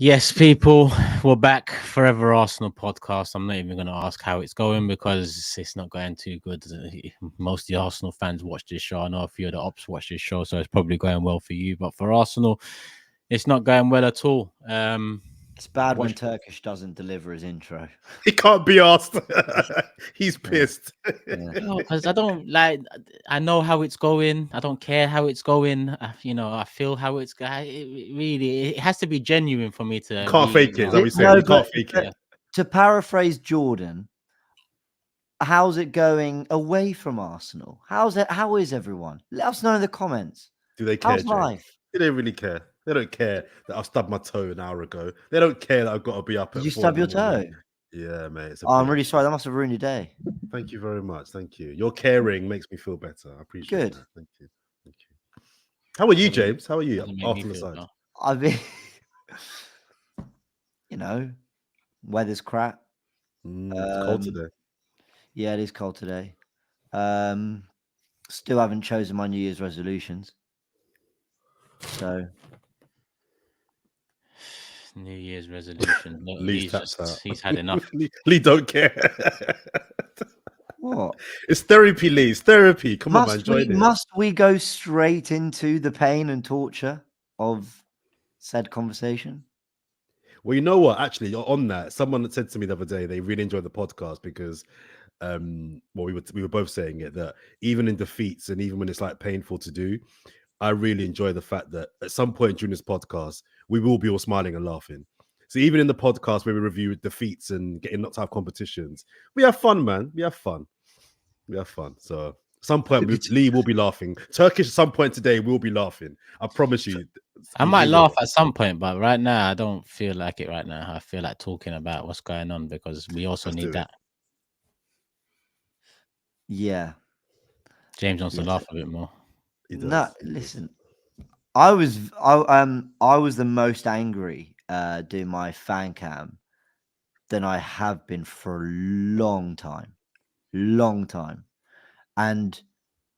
Yes, people, we're back. Forever Arsenal podcast. I'm not even going to ask how it's going because it's not going too good. Most of the Arsenal fans watch this show. I know a few of the ops watch this show, so it's probably going well for you. But for Arsenal, it's not going well at all. It's bad when Turkish doesn't deliver his intro. He can't be asked. He's pissed. Because I don't like. I know how it's going. I don't care how it's going. I feel how it's going. It has to be genuine for me to. Can't fake it. You can't fake it. To paraphrase Jordan, how's it going away from Arsenal? How is everyone? Let us know in the comments. Do they care? How's life? Do they really care? They don't care that I stubbed my toe an hour ago. They don't care that I've got to be up. Did you stub your toe? Yeah, mate. I'm really sorry. That must have ruined your day. Thank you very much. Thank you. Your caring makes me feel better. I appreciate it. Thank you. Thank you. How are you, James? How are you? After the side. I mean, weather's crap. It's cold today. Yeah, it is cold today. Still haven't chosen my New Year's resolutions. So, New Year's resolution. He's had enough. Lee don't care. What? It's therapy, Lee. It's therapy. Come on, man. Join it. Must we go straight into the pain and torture of said conversation? Well, you know what? Actually, on that, someone said to me the other day they really enjoyed the podcast because, we were both saying it, that even in defeats and even when it's like painful to do, I really enjoy the fact that at some point during this podcast we will be all smiling and laughing. So even in the podcast where we review defeats and getting knocked out of competitions, we have fun, man. We have fun. So at some point Lee will be laughing. Turkish at some point today will be laughing. I promise you. I might laugh at some point, but right now I don't feel like it right now. I feel like talking about what's going on because we also need that. Yeah. James wants to laugh a bit more. No, listen. I was the most angry doing my fan cam than I have been for a long time. And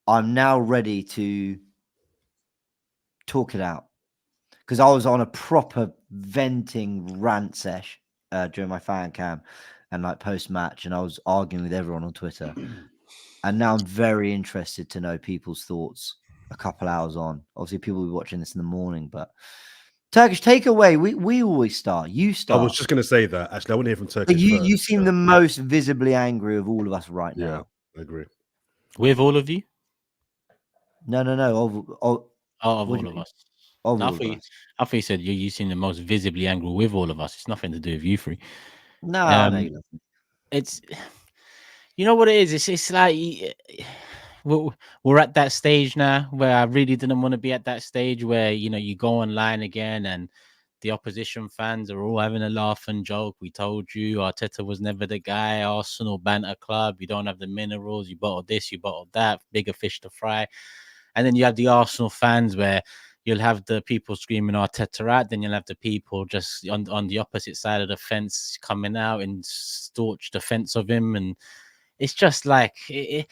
I'm now ready to talk it out because I was on a proper venting rant sesh during my fan cam and like post match, and I was arguing with everyone on Twitter. And now I'm very interested to know people's thoughts a couple hours on. Obviously, people will be watching this in the morning, but Turkish takeaway. We always start. You start. I was just going to say that. Actually, I want to hear from Turkish. You seem the most visibly angry of all of us right now. Yeah, I agree. With all of you? No. Of all of us. I thought you said you seem the most visibly angry with all of us. It's nothing to do with you three. No, it's. You know what it is? It's like we're at that stage now where I really didn't want to be at that stage where, you go online again and the opposition fans are all having a laugh and joke. We told you Arteta was never the guy. Arsenal banter club. You don't have the minerals. You bottled this, you bottled that. Bigger fish to fry. And then you have the Arsenal fans where you'll have the people screaming Arteta out. Then you'll have the people just on the opposite side of the fence coming out and staunch defense of him. And it's just like it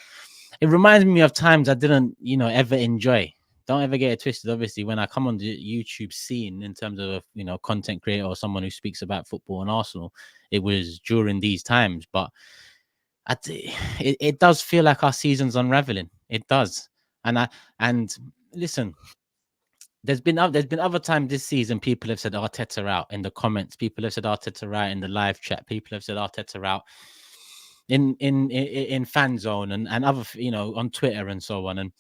reminds me of times I didn't, ever enjoy. Don't ever get it twisted. Obviously, when I come on the YouTube scene in terms of content creator or someone who speaks about football and Arsenal, it was during these times. But it does feel like our season's unraveling. It does. And listen, there's been other times this season people have said Arteta out in the comments. People have said Arteta out in the live chat. People have said Arteta out in fan zone and other on Twitter and so on. And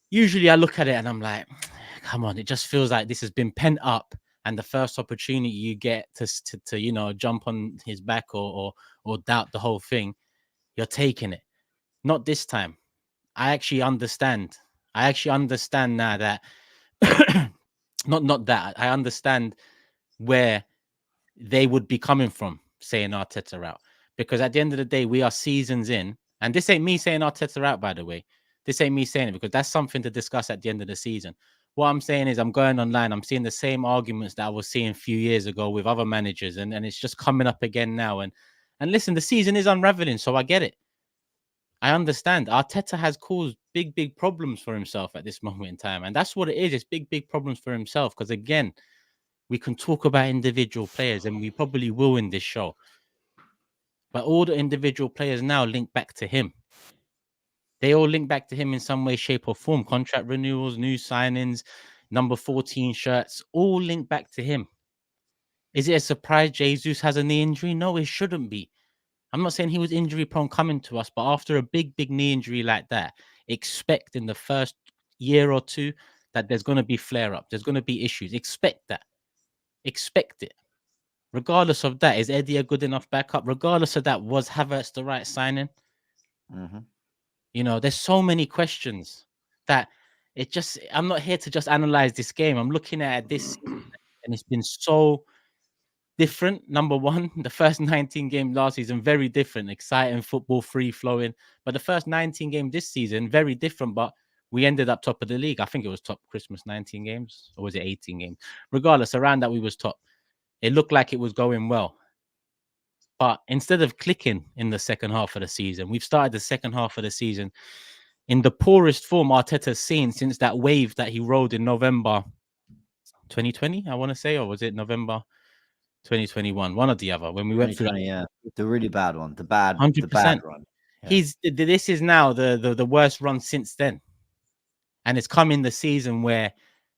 usually I look at it and I'm like, come on, it just feels like this has been pent up, and the first opportunity you get to jump on his back or doubt the whole thing, you're taking it. Not this time. I actually understand now that not that I understand where they would be coming from saying Arteta out. Because at the end of the day, we are seasons in. And this ain't me saying Arteta out, by the way. This ain't me saying it because that's something to discuss at the end of the season. What I'm saying is I'm going online. I'm seeing the same arguments that I was seeing a few years ago with other managers. And it's just coming up again now. And listen, the season is unraveling, so I get it. I understand. Arteta has caused big problems for himself at this moment in time. And that's what it is. It's big problems for himself. Because again, We can talk about individual players, and we probably will in this show. But all the individual players now link back to him. They all link back to him in some way, shape, or form. Contract renewals, new signings, number 14 shirts, all link back to him. Is it a surprise Jesus has a knee injury? No, it shouldn't be. I'm not saying he was injury prone coming to us, but after a big knee injury like that, expect in the first year or two that there's going to be flare up. There's going to be issues. Expect that. Expect it. Regardless of that, is Eddie a good enough backup? Regardless of that, was Havertz the right signing? Mm-hmm. You know, there's so many questions that I'm not here to just analyze this game. I'm looking at this and it's been so different. Number one, the first 19 games last season, very different, exciting football, free flowing. But the first 19 games this season, very different. But we ended up top of the league. I think it was top Christmas 19 games, or was it 18 games? Regardless, around that we was top. It looked like it was going well. But instead of clicking in the second half of the season, we've started the second half of the season in the poorest form Arteta's seen since that wave that he rode in November 2020, I want to say, or was it November 2021? One or the other. When we went through that, the really bad one, the bad 100%. run. Yeah. This is now the worst run since then, and it's come in the season where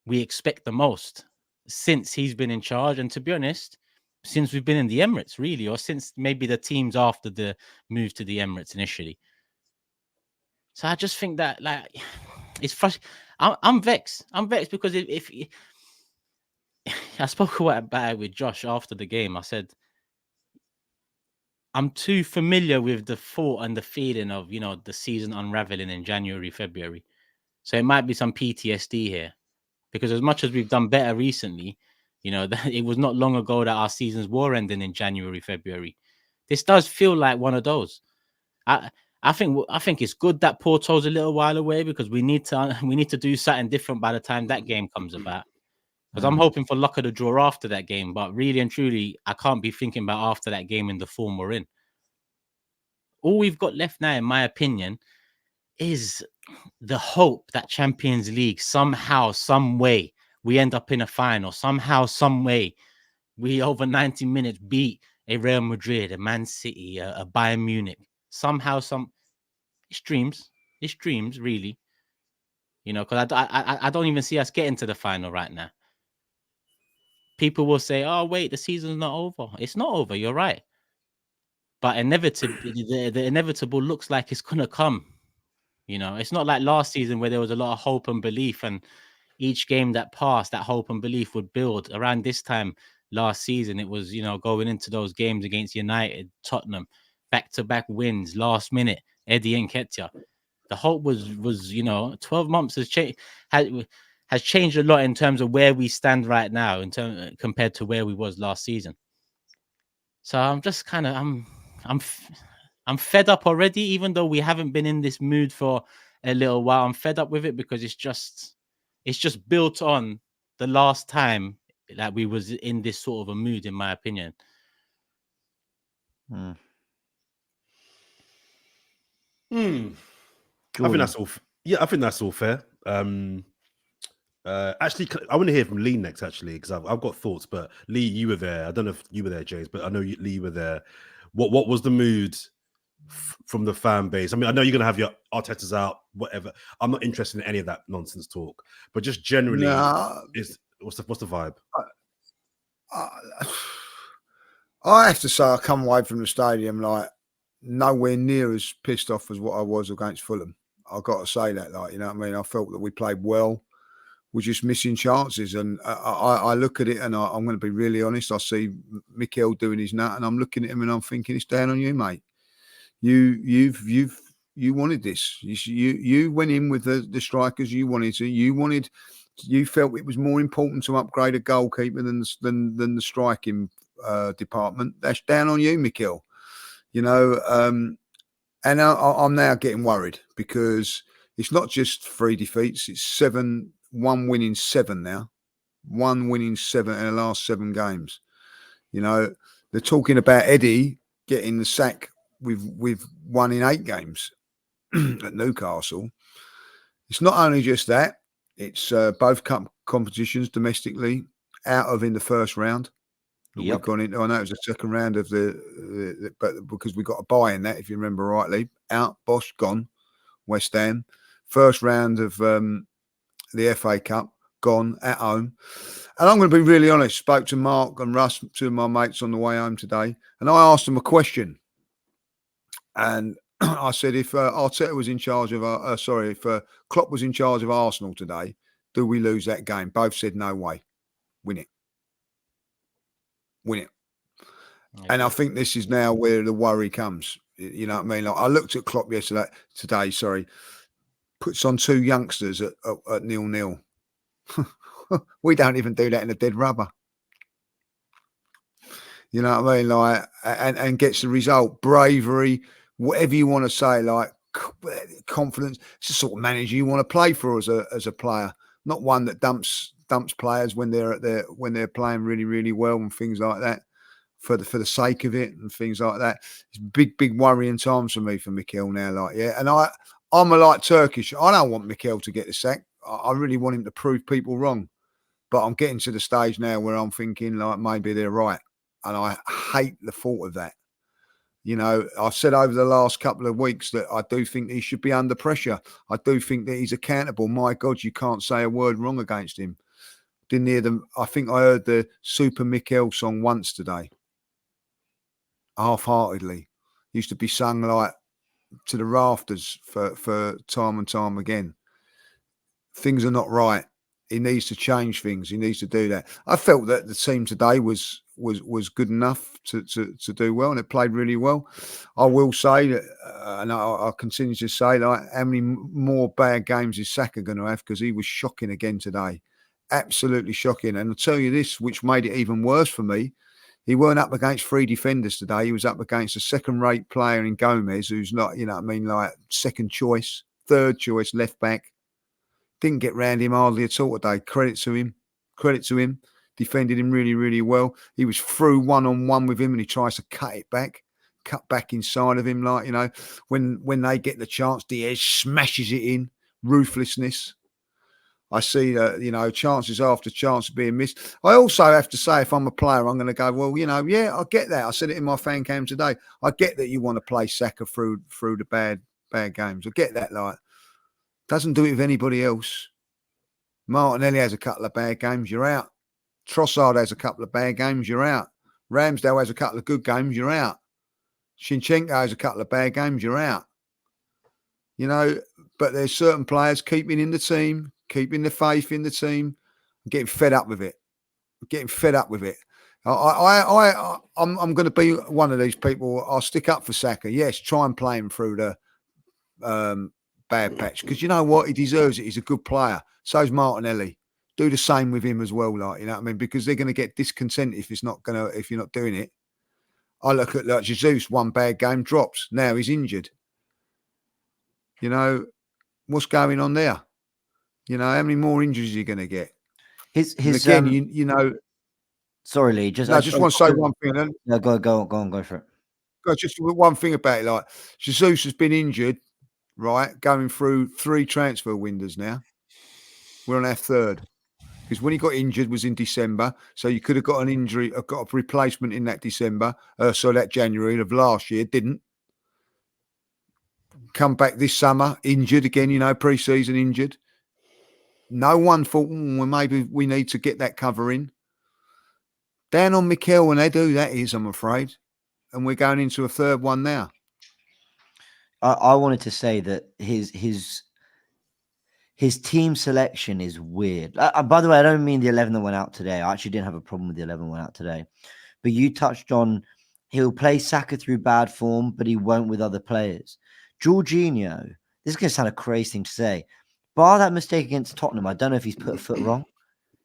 we expect the most since he's been in charge. And to be honest, since we've been in the Emirates, really, or since maybe the teams after the move to the Emirates initially. So I just think that, like, it's frustrating. I'm vexed. I'm vexed because if I spoke about it with Josh after the game, I said I'm too familiar with the thought and the feeling of, you know, the season unraveling in January, February. So it might be some PTSD here, because as much as we've done better recently, you know, it was not long ago that our seasons were ending in January, February. This does feel like one of those. I think it's good that Porto's a little while away, because we need to do something different by the time that game comes about. Because I'm hoping for luck of the draw after that game, but really and truly, I can't be thinking about after that game in the form we're in. All we've got left now, in my opinion, is the hope that Champions League somehow, some way, we end up in a final. Somehow, some way, we over 90 minutes beat a Real Madrid, a Man City, a Bayern Munich. Somehow, it's dreams, really. You know, because I don't even see us getting to the final right now. People will say, "Oh, wait, the season's not over." It's not over. You're right, but inevitably, the inevitable looks like it's gonna come. You know, it's not like last season where there was a lot of hope and belief, and each game that passed, that hope and belief would build. Around this time last season, it was, you know, going into those games against United, Tottenham, back-to-back wins, last minute, Eddie Nketiah. The hope was, you know, 12 months has changed a lot in terms of where we stand right now in terms compared to where we was last season. So I'm just kind of I'm fed up already, even though we haven't been in this mood for a little while. I'm fed up with it because it's just built on the last time that we was in this sort of a mood, in my opinion. I think that's all. Yeah, I think that's all fair. Actually, I want to hear from Lee next, actually, because I've got thoughts. But Lee, you were there. I don't know if you were there, James, but I know Lee, you were there. What was the mood from the fan base? I mean, I know you're going to have your Artetas out, whatever. I'm not interested in any of that nonsense talk. But just generally, what's the vibe? I have to say, I come away from the stadium like nowhere near as pissed off as what I was against Fulham. I've got to say that, like, you know what I mean? I felt that we played well. We're just missing chances. And I look at it, and I'm going to be really honest. I see Mikel doing his nut, and I'm looking at him and I'm thinking, it's down on you, mate. You wanted this. You went in with the strikers you wanted to. You felt it was more important to upgrade a goalkeeper than the striking department. That's down on you, Mikel. You know, and I'm now getting worried because it's not just 3 defeats. It's 1 win in 7 now. 1 win in 7 in the last 7 games. You know, they're talking about Eddie getting the sack with 1 in 8 games at Newcastle. It's not only just that. It's both cup competitions domestically. out of in the first round. We've Yep. gone into. I know it was the second round of but because we got a buy in that, if you remember rightly, out, Bosch gone, West Ham. First round of the FA Cup gone at home. And I'm going to be really honest. Spoke to Mark and Russ, two of my mates, on the way home today, and I asked them a question. And I said, if Arteta was in charge of, if Klopp was in charge of Arsenal today, do we lose that game? Both said no way, win it. And I think this is now where the worry comes. You know what I mean? Like, I looked at Klopp today, puts on two youngsters at 0-0. We don't even do that in a dead rubber. You know what I mean? Like, and gets the result, bravery, whatever you want to say, like confidence. It's the sort of manager you want to play for as a player, not one that dumps players when they're playing really, really well and things like that for the sake of it and things like that. It's big worrying times for me for Mikel now. Like, yeah, and I'm a like Turkish. I don't want Mikel to get the sack. I really want him to prove people wrong. But I'm getting to the stage now where I'm thinking like maybe they're right. And I hate the thought of that. You know, I've said over the last couple of weeks that I do think he should be under pressure. I do think that he's accountable. My God, you can't say a word wrong against him. Didn't hear them. I think I heard the Super Mikel song once today. Half-heartedly. Used to be sung like to the rafters for time and time again. Things are not right. He needs to change things. He needs to do that. I felt that the team today was good enough to do well, and it played really well. I will say that, and I'll continue to say, like, how many more bad games is Saka going to have? Because he was shocking again today, absolutely shocking. And I'll tell you this, which made it even worse for me. He weren't up against three defenders today. He was up against a second-rate player in Gomez, who's not, you know what I mean, like second choice, third choice left back. Didn't get round him hardly at all today. Credit to him. Defended him really, really well. He was through one-on-one with him and he tries to cut back inside of him. Like, you know, when they get the chance, Diaz smashes it in. Ruthlessness. I see, you know, chances after chance being missed. I also have to say, if I'm a player, I'm going to go, well, you know, yeah, I get that. I said it in my fan cam today. I get that you want to play Saka through the bad games. I get that, like. Doesn't do it with anybody else. Martinelli has a couple of bad games, you're out. Trossard has a couple of bad games, you're out. Ramsdale has a couple of good games, you're out. Shinchenko has a couple of bad games, you're out. You know, but there's certain players keeping in the team, keeping the faith in the team. I'm getting fed up with it. I'm going to be one of these people. I'll stick up for Saka. Yes, try and play him through the bad patch, because you know what, he deserves it. He's a good player. So's Martinelli. Do the same with him as well, like, you know what I mean, because they're going to get discontent if you're not doing it. I look at like Jesus, one bad game, drops. Now he's injured. You know, what's going on there? You know, how many more injuries are you going to get? His again, you know. Sorry, Lee. I just want to say one thing. Then. No, go on, go for it. Just one thing about it, like Jesus has been injured. Right, going through 3 transfer windows now. We're on our third. Because when he got injured was in December. So you could have got an injury, got a replacement in that December. So that January of last year, didn't. Come back this summer, injured again, you know, pre-season injured. No one thought, well, maybe we need to get that cover in. Down on Mikel when they do that is, I'm afraid. And we're going into a third one now. I wanted to say that his team selection is weird. By the way, I don't mean the 11 that went out today. I actually didn't have a problem with the 11 that went out today. But you touched on he'll play Saka through bad form, but he won't with other players. Jorginho, this is going to sound a crazy thing to say. Bar that mistake against Tottenham, I don't know if he's put a foot wrong.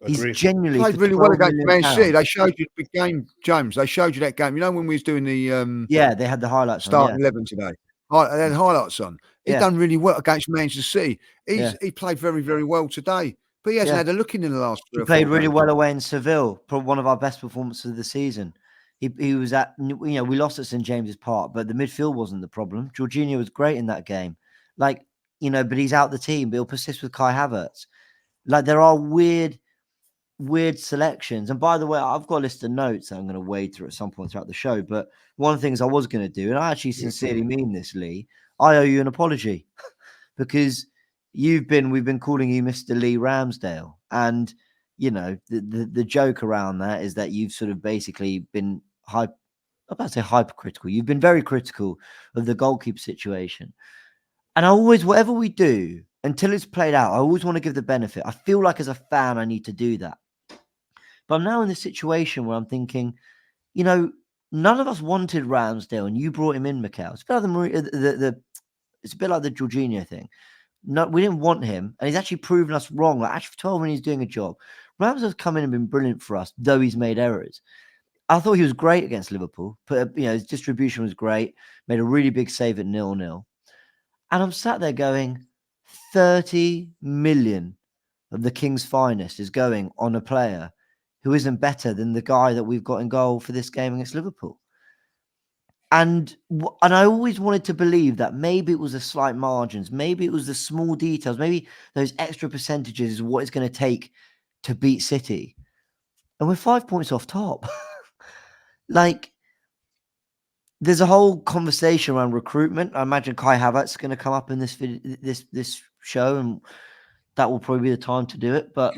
He's genuinely played really well against Man City. They showed you the big game, James. They showed you that game. You know when we was doing the yeah, they had the highlights starting on, 11 today. They had highlights on. He's done really well against Manchester City. He played very, very well today, but he hasn't had a look in the last 3 or 4 He played really games. well away in Seville, probably one of our best performances of the season. He was at, you know, we lost at St James's Park, but the midfield wasn't the problem. Jorginho was great in that game, like, you know, but he's out the team. But he'll persist with Kai Havertz. Like, there are weird. weird selections. And by the way, I've got a list of notes that I'm going to wade through at some point throughout the show. But one of the things I was going to do, and I actually sincerely mean this, Lee, I owe you an apology because we've been calling you Mr. Lee Ramsdale. And, you know, the joke around that is that you've sort of basically been I'm about to say hypercritical. You've been very critical of the goalkeeper situation. And I always, whatever we do, until it's played out, I always want to give the benefit. I feel like as a fan, I need to do that. But I'm now in this situation where I'm thinking, you know, none of us wanted Ramsdale, and you brought him in, Mikel. It's a bit like it's a bit like the Jorginho thing. No, we didn't want him, and he's actually proven us wrong. Like actually, for 12 minutes, he's doing a job. Ramsdale's come in and been brilliant for us, though he's made errors. I thought he was great against Liverpool. But you know, his distribution was great. Made a really big save at 0-0. And I'm sat there going, 30 million of the King's finest is going on a player who isn't better than the guy that we've got in goal for this game against Liverpool. And I always wanted to believe that maybe it was the slight margins, maybe it was the small details, maybe those extra percentages is what it's going to take to beat City. And we're 5 points off top. Like, there's a whole conversation around recruitment. I imagine Kai Havertz is going to come up in this show, and that will probably be the time to do it. But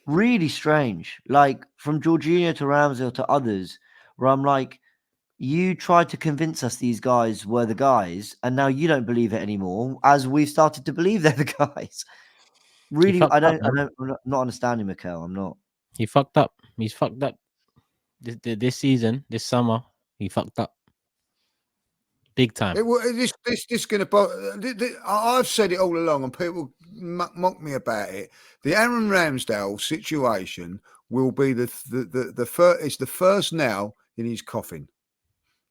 really strange, like from Jorginho to Ramsdale to others, where I'm like, you tried to convince us these guys were the guys, and now you don't believe it anymore, as we've started to believe they're the guys. Really, I'm not understanding, Mikel. I'm not. He fucked up. He's fucked up. This season, this summer, he fucked up. Big time. This going to. I've said it all along, and people mock me about it. The Aaron Ramsdale situation will be the first. It's the first nail in his coffin.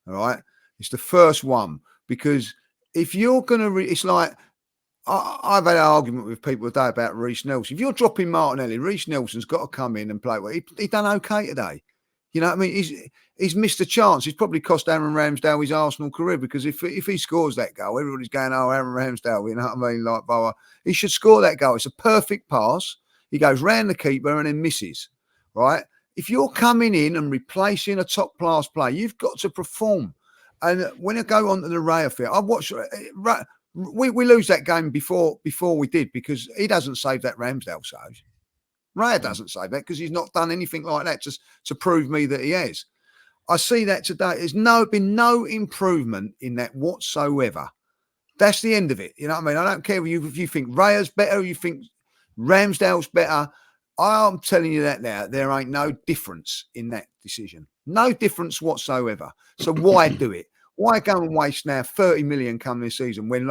All right, it's the first one, because if you're going to, it's like I've had an argument with people today about Reece Nelson. If you're dropping Martinelli, Reece Nelson's got to come in and play well. He done okay today. You know what I mean? He's missed a chance. He's probably cost Aaron Ramsdale his Arsenal career, because if he scores that goal, everybody's going, "Oh, Aaron Ramsdale," you know what I mean? Like, he should score that goal. It's a perfect pass. He goes round the keeper and then misses. Right? If you're coming in and replacing a top class player, you've got to perform. And when I go on to the Raya field, I watched. We lose that game before we did, because he doesn't save that Ramsdale save. Raya doesn't say that because he's not done anything like that to prove me that he has. I see that today. There's been no improvement in that whatsoever. That's the end of it. You know what I mean? I don't care if you think Raya's better, you think Ramsdale's better. I'm telling you that now. There ain't no difference in that decision. No difference whatsoever. So why do it? Why go and waste now 30 million coming this season when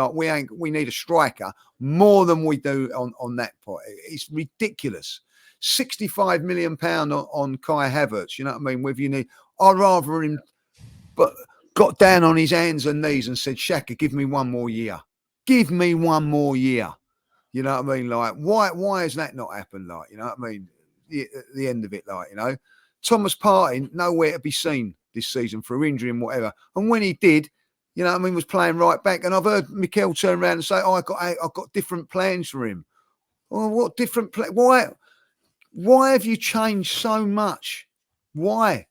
we need a striker more than we do on that point? It's ridiculous. 65 million pound on Kai Havertz. You know what I mean? Whether you need, I'd rather him, but got down on his hands and knees and said, "Shaka, give me one more year. Give me one more year." You know what I mean? Like, why has that not happened? Like, you know what I mean? The end of it, like, you know, Thomas Partey nowhere to be seen this season through injury and whatever. And when he did, you know what I mean, was playing right back. And I've heard Mikel turn around and say, "Oh, I've got different plans for him." Well, what different plans? Why have you changed so much? Why?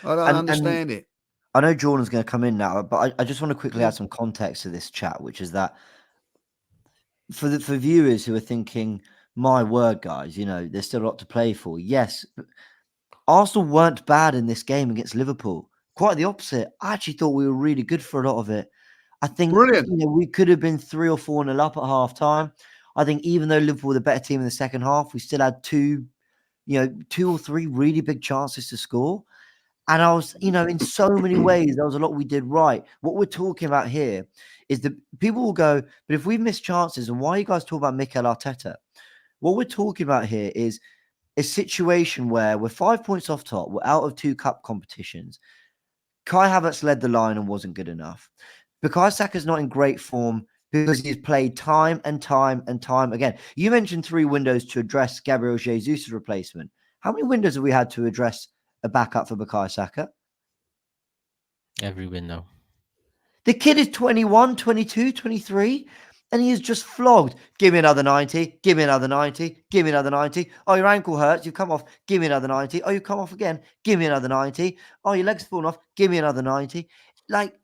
I don't understand it. I know Jordan's going to come in now, but I just want to quickly add some context to this chat, which is that for viewers who are thinking, "My word, guys, you know, there's still a lot to play for." Yes, Arsenal weren't bad in this game against Liverpool. Quite the opposite. I actually thought we were really good for a lot of it. I think Brilliant. You know, we could have been 3 or 4-0 up at half time. I think even though Liverpool were the better team in the second half, we still had 2 or 3 really big chances to score. And I was, in so many ways, there was a lot we did right. What we're talking about here is that people will go, "But if we miss chances, and why are you guys talking about Mikel Arteta?" What we're talking about here is a situation where we're 5 points off top. We're out of 2 cup competitions. Kai Havertz led the line and wasn't good enough. Bukayo Saka's not in great form because he's played time and time and time again. You mentioned 3 windows to address Gabriel Jesus' replacement. How many windows have we had to address a backup for Bukayo Saka? Every window. The kid is 21, 22, 23. And he is just flogged. Give me another 90. Give me another 90. Give me another 90. Oh, your ankle hurts. You've come off. Give me another 90. Oh, you come off again. Give me another 90. Oh, your leg's fallen off. Give me another 90. Like,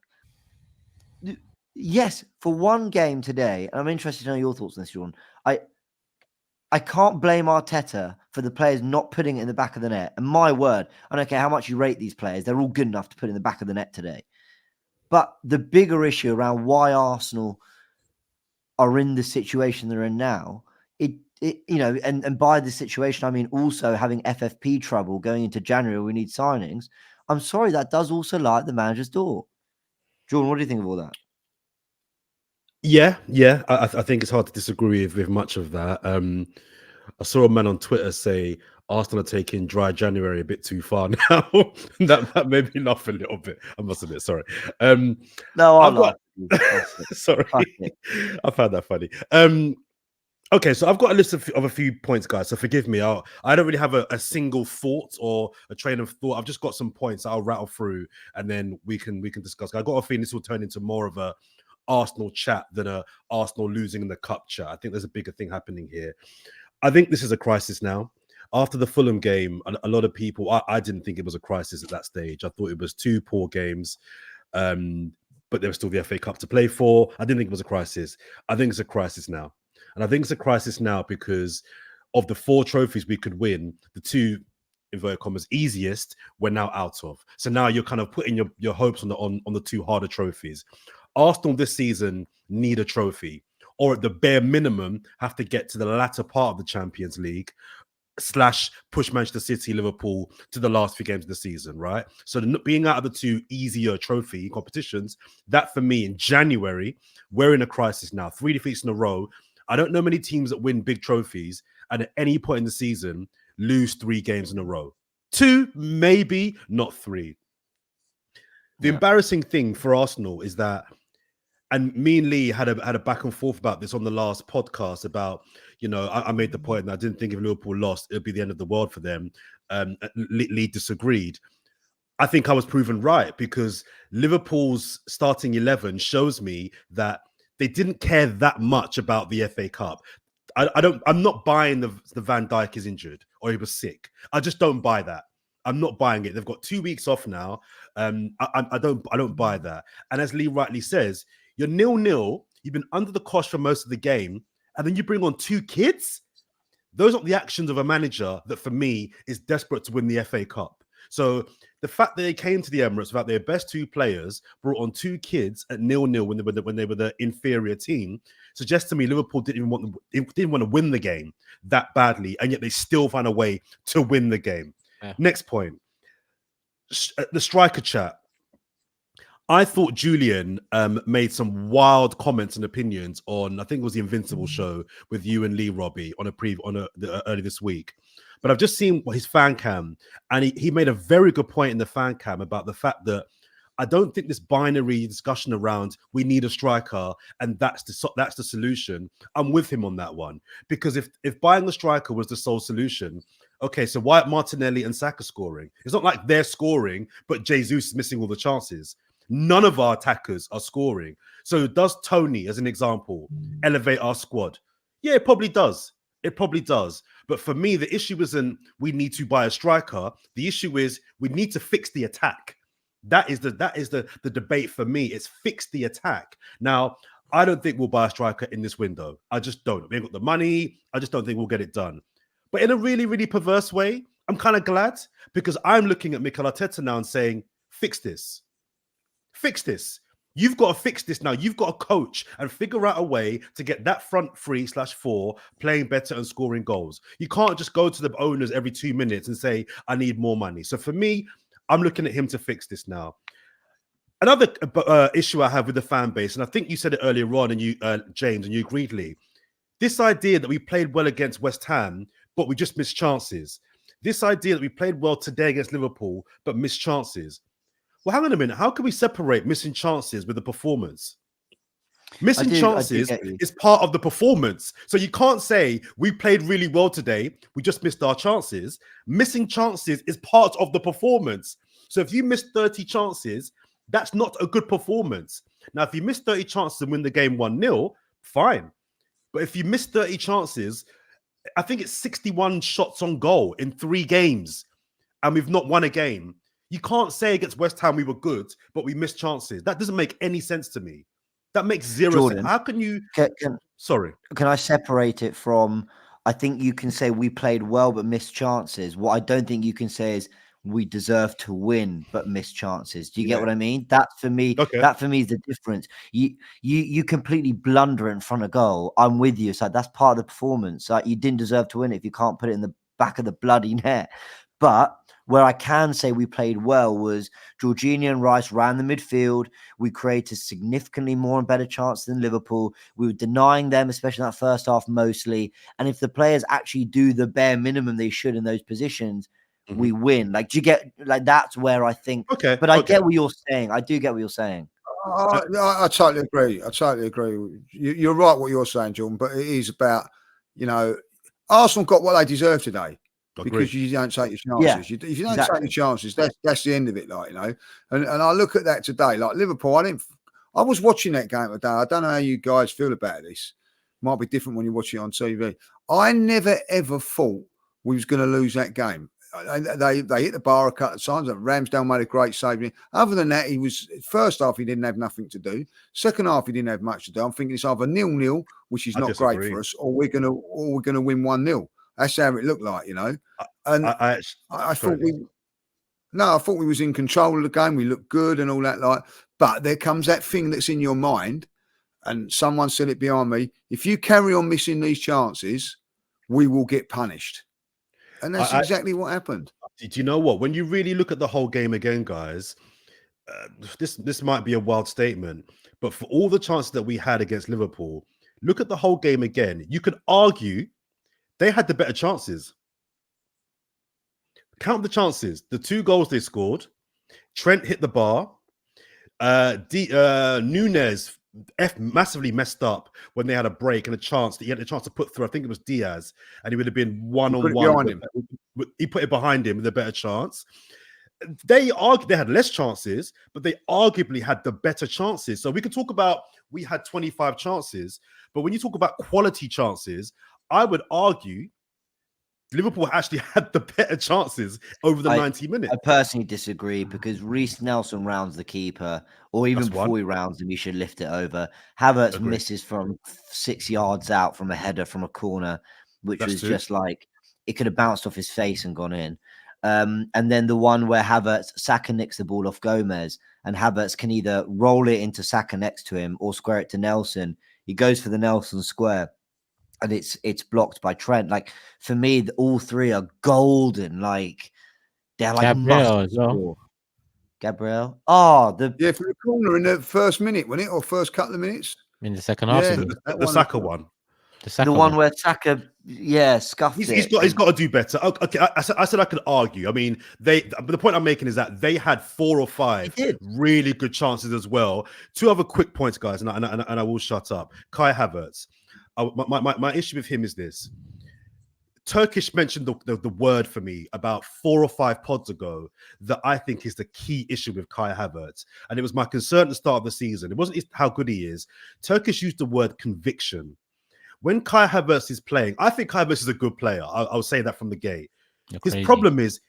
yes, for one game today, and I'm interested to know your thoughts on this, Sean. I can't blame Arteta for the players not putting it in the back of the net. And my word, I don't care how much you rate these players, they're all good enough to put in the back of the net today. But the bigger issue around why Arsenal are in the situation they're in now, and by the situation, I mean also having FFP trouble going into January, we need signings. I'm sorry, that does also lie at the manager's door. Jordan, what do you think of all that? Yeah. I think it's hard to disagree with much of that. I saw a man on Twitter say Arsenal are taking dry January a bit too far now. that made me laugh a little bit. I must admit, sorry. No, I've got. Sorry, it. I found that funny. Okay, so I've got a list of a few points, guys. So forgive me. I don't really have a single thought or a train of thought. I've just got some points I'll rattle through, and then we can discuss. I've got a feeling this will turn into more of a Arsenal chat than a Arsenal losing in the cup chat. I think there's a bigger thing happening here. I think this is a crisis now. After the Fulham game, a lot of people, I didn't think it was a crisis at that stage. I thought it was 2 poor games, but there was still the FA Cup to play for. I didn't think it was a crisis. I think it's a crisis now. And I think it's a crisis now because of the 4 trophies we could win, the 2, inverted commas, easiest, we're now out of. So now you're kind of putting your hopes on the 2 harder trophies. Arsenal this season need a trophy, or at the bare minimum have to get to the latter part of the Champions League / push Manchester City, Liverpool to the last few games of the season, right? So being out of the 2 easier trophy competitions, that for me in January, we're in a crisis now. 3 defeats in a row. I don't know many teams that win big trophies and at any point in the season lose 3 games in a row. 2, maybe, not 3. The embarrassing thing for Arsenal is that, and me and Lee had a back and forth about this on the last podcast about, I made the point that I didn't think if Liverpool lost, it'd be the end of the world for them. Lee disagreed. I think I was proven right because Liverpool's starting 11 shows me that they didn't care that much about the FA Cup. I'm not buying the Van Dijk is injured or he was sick. I just don't buy that. I'm not buying it. They've got 2 weeks off now. I don't buy that. And as Lee rightly says, you're 0-0. You've been under the cosh for most of the game, and then you bring on 2 kids. Those are the actions of a manager that, for me, is desperate to win the FA Cup. So the fact that they came to the Emirates without their best 2 players, brought on 2 kids at 0-0 when they were the inferior team, suggests to me Liverpool didn't want to win the game that badly, and yet they still found a way to win the game. Yeah. Next point, the striker chat. I thought Julian made some wild comments and opinions on, I think it was the Invincible show with you and Lee, Robbie, early this week. But I've just seen his fan cam, and he made a very good point in the fan cam about the fact that I don't think this binary discussion around we need a striker and that's the solution. I'm with him on that one, because if buying a striker was the sole solution, okay, so why aren't Martinelli and Saka scoring? It's not like they're scoring, but Jesus is missing all the chances. None of our attackers are scoring. So does Tony, as an example, elevate our squad? Yeah, it probably does. It probably does. But for me, the issue isn't we need to buy a striker. The issue is we need to fix the attack. That is the debate for me. It's fix the attack. Now, I don't think we'll buy a striker in this window. I just don't. We ain't got the money. I just don't think we'll get it done. But in a really, really perverse way, I'm kind of glad, because I'm looking at Mikel Arteta now and saying, fix this. Fix this. You've got to fix this now. You've got to coach and figure out a way to get that front 3/4 playing better and scoring goals. You can't just go to the owners every 2 minutes and say, I need more money. So for me, I'm looking at him to fix this now. Another issue I have with the fan base, and I think you said it earlier on, and you, James, and you agreed, Lee, this idea that we played well against West Ham, but we just missed chances. This idea that we played well today against Liverpool, but missed chances. Well, hang on a minute. How can we separate missing chances with the performance? Missing chances is part of the performance. So you can't say we played really well today, we just missed our chances. Missing chances is part of the performance. So if you miss 30 chances, that's not a good performance. Now, if you miss 30 chances and win the game 1-0, fine. But if you miss 30 chances, I think it's 61 shots on goal in 3 games, and we've not won a game. You can't say against West Ham we were good, but we missed chances. That doesn't make any sense to me. That makes zero sense. Jordan, How can you... Sorry. Can I separate it from, I think you can say we played well but missed chances. What I don't think you can say is we deserve to win but missed chances. Do you get what I mean? That for me is the difference. You completely blunder in front of goal. I'm with you. So that's part of the performance. Like, you didn't deserve to win it if you can't put it in the back of the bloody net. But where I can say we played well was Jorginho and Rice ran the midfield. We created significantly more and better chances than Liverpool. We were denying them, especially in that first half mostly. And if the players actually do the bare minimum they should in those positions, we win. Like, do you get, like, that's where I think. But I get what you're saying. I do get what you're saying. I totally agree. You're right what you're saying, Jordan, but it is about, Arsenal got what they deserve today. Because you don't take your chances. If you don't take your chances, that's the end of it, And I look at that today, like Liverpool. I was watching that game today. I don't know how you guys feel about this. Might be different when you watch it on TV. I never ever thought we was going to lose that game. They hit the bar a couple of times. Ramsdale made a great save. Other than that, first half he didn't have nothing to do. Second half he didn't have much to do. I'm thinking it's either 0-0, which is not great for us, or we're gonna win 1-0. That's how it looked like, And I thought I thought we was in control of the game. We looked good and all that, but there comes that thing that's in your mind, and someone said it behind me. If you carry on missing these chances, we will get punished. And that's exactly what happened. Do you know what? When you really look at the whole game again, guys, this might be a wild statement, but for all the chances that we had against Liverpool, look at the whole game again. You could argue they had the better chances. Count the chances. The 2 goals they scored. Trent hit the bar. Nunes massively messed up when they had a break and a chance. He had a chance to put through. I think it was Diaz, and he would have been one-on-one. He put it behind him with a better chance. They had less chances, but they arguably had the better chances. So we can talk about we had 25 chances, but when you talk about quality chances, I would argue Liverpool actually had the better chances over the 90 minutes. I personally disagree because Reece Nelson rounds the keeper, or even before he rounds him, he should lift it over. Havertz misses from 6 yards out from a header from a corner, which was just like, it could have bounced off his face and gone in. And then the one where Saka nicks the ball off Gomez, and Havertz can either roll it into Saka next to him or square it to Nelson. He goes for the Nelson square, and it's blocked by Trent. Like, for me, all 3 are golden. Like, they're like Gabriel as well. Gabriel. Oh, for the corner in the first minute, wasn't it, or first couple of minutes in the second half? The Saka one. The one where Saka, scuffed it. He's got to do better. Okay, I said I could argue. I mean, but the point I'm making is that they had 4 or 5 really good chances as well. 2 other quick points, guys, and I will shut up. Kai Havertz. My issue with him is this. Turkish mentioned the word for me about 4 or 5 pods ago that I think is the key issue with Kai Havertz. And it was my concern at the start of the season. It wasn't how good he is. Turkish used the word conviction. When Kai Havertz is playing, I think Kai Havertz is a good player. I'll say that from the gate. His problem is,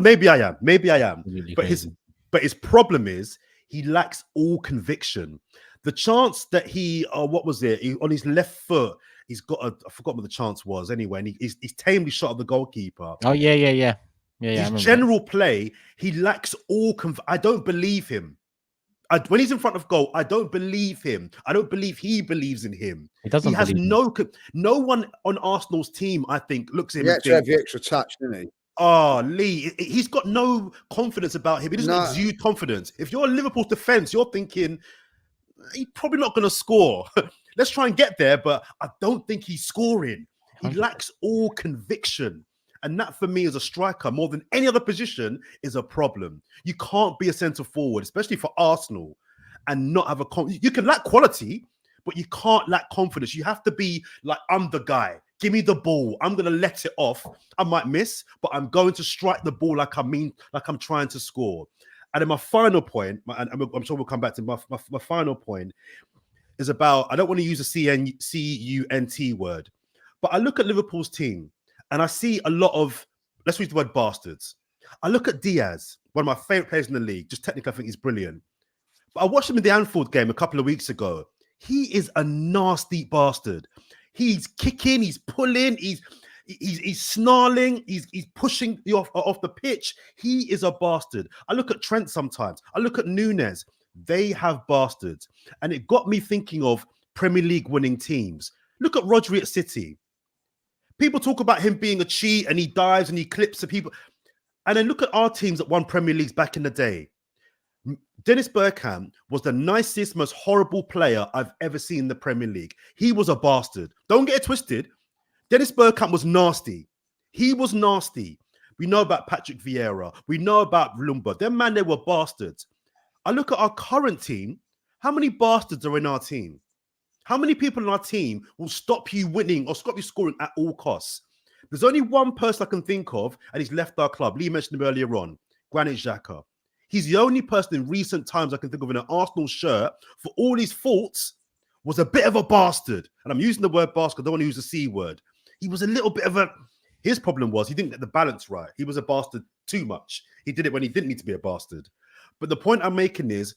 maybe I am. Really but his problem is he lacks all conviction. The chance that on his left foot, he's got I forgot what the chance was anyway, and he's tamely shot at the goalkeeper. Oh, yeah. His general play, he lacks all I don't believe him. When he's in front of goal, I don't believe him. I don't believe he believes in him. He has no one on Arsenal's team, I think, looks at him. He had to have the extra touch, didn't he? Oh, Lee, he's got no confidence about him. He doesn't exude confidence. If you're Liverpool's defense, you're thinking, he's probably not going to score. Let's try and get there, but I don't think he's scoring. He lacks all conviction. And that, for me, as a striker, more than any other position, is a problem. You can't be a centre forward, especially for Arsenal, and not have you can lack quality, but you can't lack confidence. You have to be like, I'm the guy. Give me the ball. I'm going to let it off. I might miss, but I'm going to strike the ball like I'm trying to score. And then my final point, and I'm sure we'll come back to my final point. is about, I don't want to use a C-U-N-T word, but I look at Liverpool's team and I see a lot of, let's use the word bastards. I look at Diaz, one of my favorite players in the league. Just technically, I think he's brilliant. But I watched him in the Anfield game a couple of weeks ago. He is a nasty bastard. He's kicking, he's pulling, he's snarling, he's pushing you off the pitch. He is a bastard. I look at Trent sometimes. I look at Nunes. They have bastards. And it got me thinking of Premier League winning teams. Look at Rodri at City. People talk about him being a cheat and he dives and he clips the people. And then look at our teams that won Premier Leagues back in the day. Dennis Bergkamp was the nicest, most horrible player I've ever seen in the Premier League. He was a bastard. Don't get it twisted. Dennis Bergkamp was nasty. He was nasty. We know about Patrick Vieira. We know about Lumba. Them man, they were bastards. I look at our current team. How many bastards are in our team? How many people in our team will stop you winning or stop you scoring at all costs? There's only one person I can think of, and he's left our club. Lee mentioned him earlier on, Granit Xhaka. He's the only person in recent times I can think of in an Arsenal shirt, for all his faults, was a bit of a bastard. And I'm using the word bastard. I don't want to use the C word. He was a little bit of a... His problem was he didn't get the balance right. He was a bastard too much. He did it when he didn't need to be a bastard. But the point I'm making is,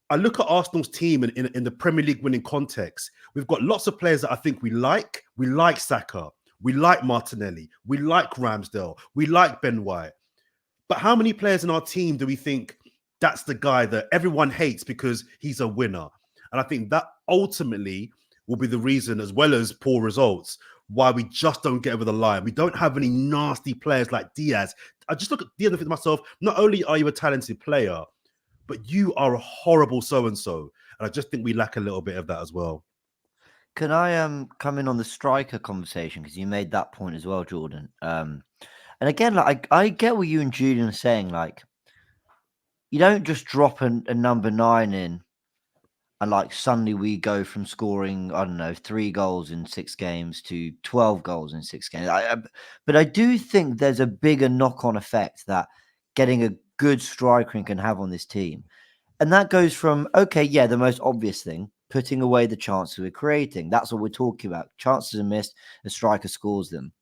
I look at Arsenal's team in the Premier League winning context. We've got lots of players that I think we like. We like Saka. We like Martinelli. We like Ramsdale. We like Ben White. But how many players in our team do we think that's the guy that everyone hates because he's a winner? And I think that ultimately will be the reason, as well as poor results, why we just don't get over the line. We don't have any nasty players like Diaz. I just look at Diaz and think to myself, not only are you a talented player, but you are a horrible so-and-so. And I just think we lack a little bit of that as well. Can I come in on the striker conversation? Because you made that point as well, Jordan. And again, like I get what you and Julian are saying. Like, you don't just drop a number 9 in, and like suddenly we go from scoring, I don't know, 3 goals in 6 games to 12 goals in 6 games. But I do think there's a bigger knock-on effect that getting a good striker can have on this team. And that goes from, okay, yeah, the most obvious thing, putting away the chances we're creating. That's what we're talking about. Chances are missed, a striker scores them.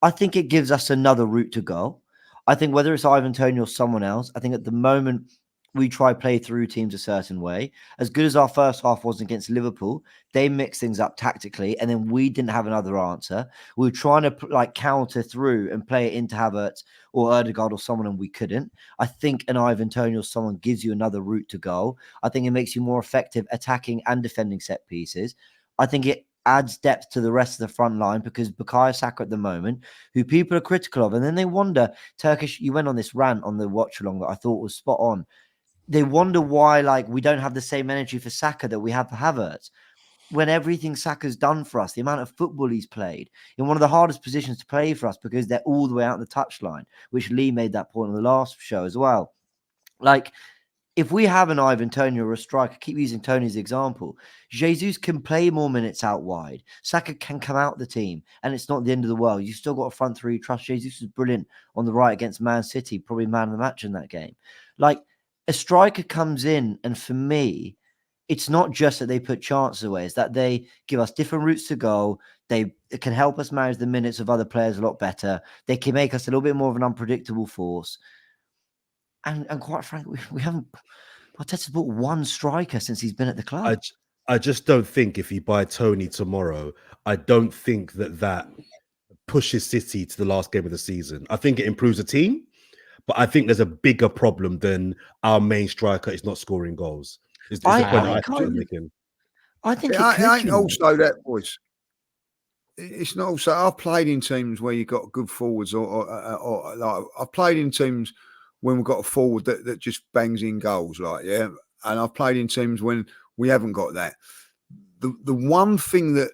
I think it gives us another route to go. I think whether it's Ivan Toney or someone else, I think at the moment we try play through teams a certain way. As good as our first half was against Liverpool, they mixed things up tactically, and then we didn't have another answer. We were trying to like counter through and play it into Havertz or Ødegaard or someone, and we couldn't. I think an Ivan Toney or someone gives you another route to go. I think it makes you more effective attacking and defending set pieces. I think it adds depth to the rest of the front line, because Bukayo Saka at the moment, who people are critical of, and then they wonder, Turkish, you went on this rant on the watch along that I thought was spot on. They wonder why, like, we don't have the same energy for Saka that we have for Havertz, when everything Saka's done for us, the amount of football he's played in one of the hardest positions to play for us, because they're all the way out the touchline, which Lee made that point on the last show as well. Like, if we have an Ivan Toney or a striker, keep using Tony's example, Jesus can play more minutes out wide. Saka can come out the team, and it's not the end of the world. You've still got a front three. Trust Jesus was brilliant on the right against Man City, probably man of the match in that game. Like, a striker comes in, and for me, it's not just that they put chances away, it's that they give us different routes to go. They can help us manage the minutes of other players a lot better. They can make us a little bit more of an unpredictable force. And quite frankly, we haven't. Arteta's bought one striker since he's been at the club. I just don't think if you buy Tony tomorrow, I don't think that pushes City to the last game of the season. I think it improves the team, but I think there's a bigger problem than our main striker is not scoring goals. Is the point I'm making. I think it ain't also that, boys. It's not also. I've played in teams where you got good forwards, or like I've played in teams when we've got a forward that just bangs in goals, like, yeah. And I've played in teams when we haven't got that. The one thing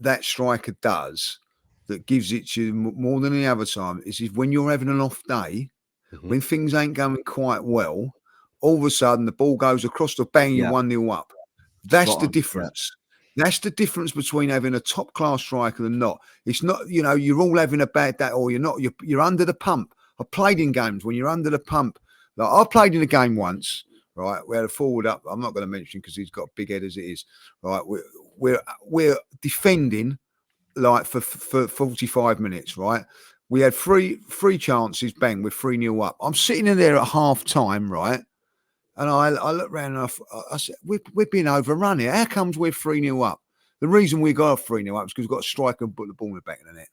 that striker does that gives it to you more than any other time is when you're having an off day, when things ain't going quite well, all of a sudden the ball goes across the bang, you're 1-0 up. That's the difference. Yeah. That's the difference between having a top class striker and not. It's not, you're all having a bad day, or you're not. You're under the pump. I played in games when you're under the pump. Like, I played in a game once, right? We had a forward up. I'm not going to mention because he's got a big head as it is, right? We're defending like for 45 minutes, right? We had three chances, bang, we're 3-0 up. I'm sitting in there at half time, right? And I look around and I said, we're being overrun here. How comes we're 3-0 up? The reason we got 3-0 up is because we've got a striker and put the ball in the back of the net.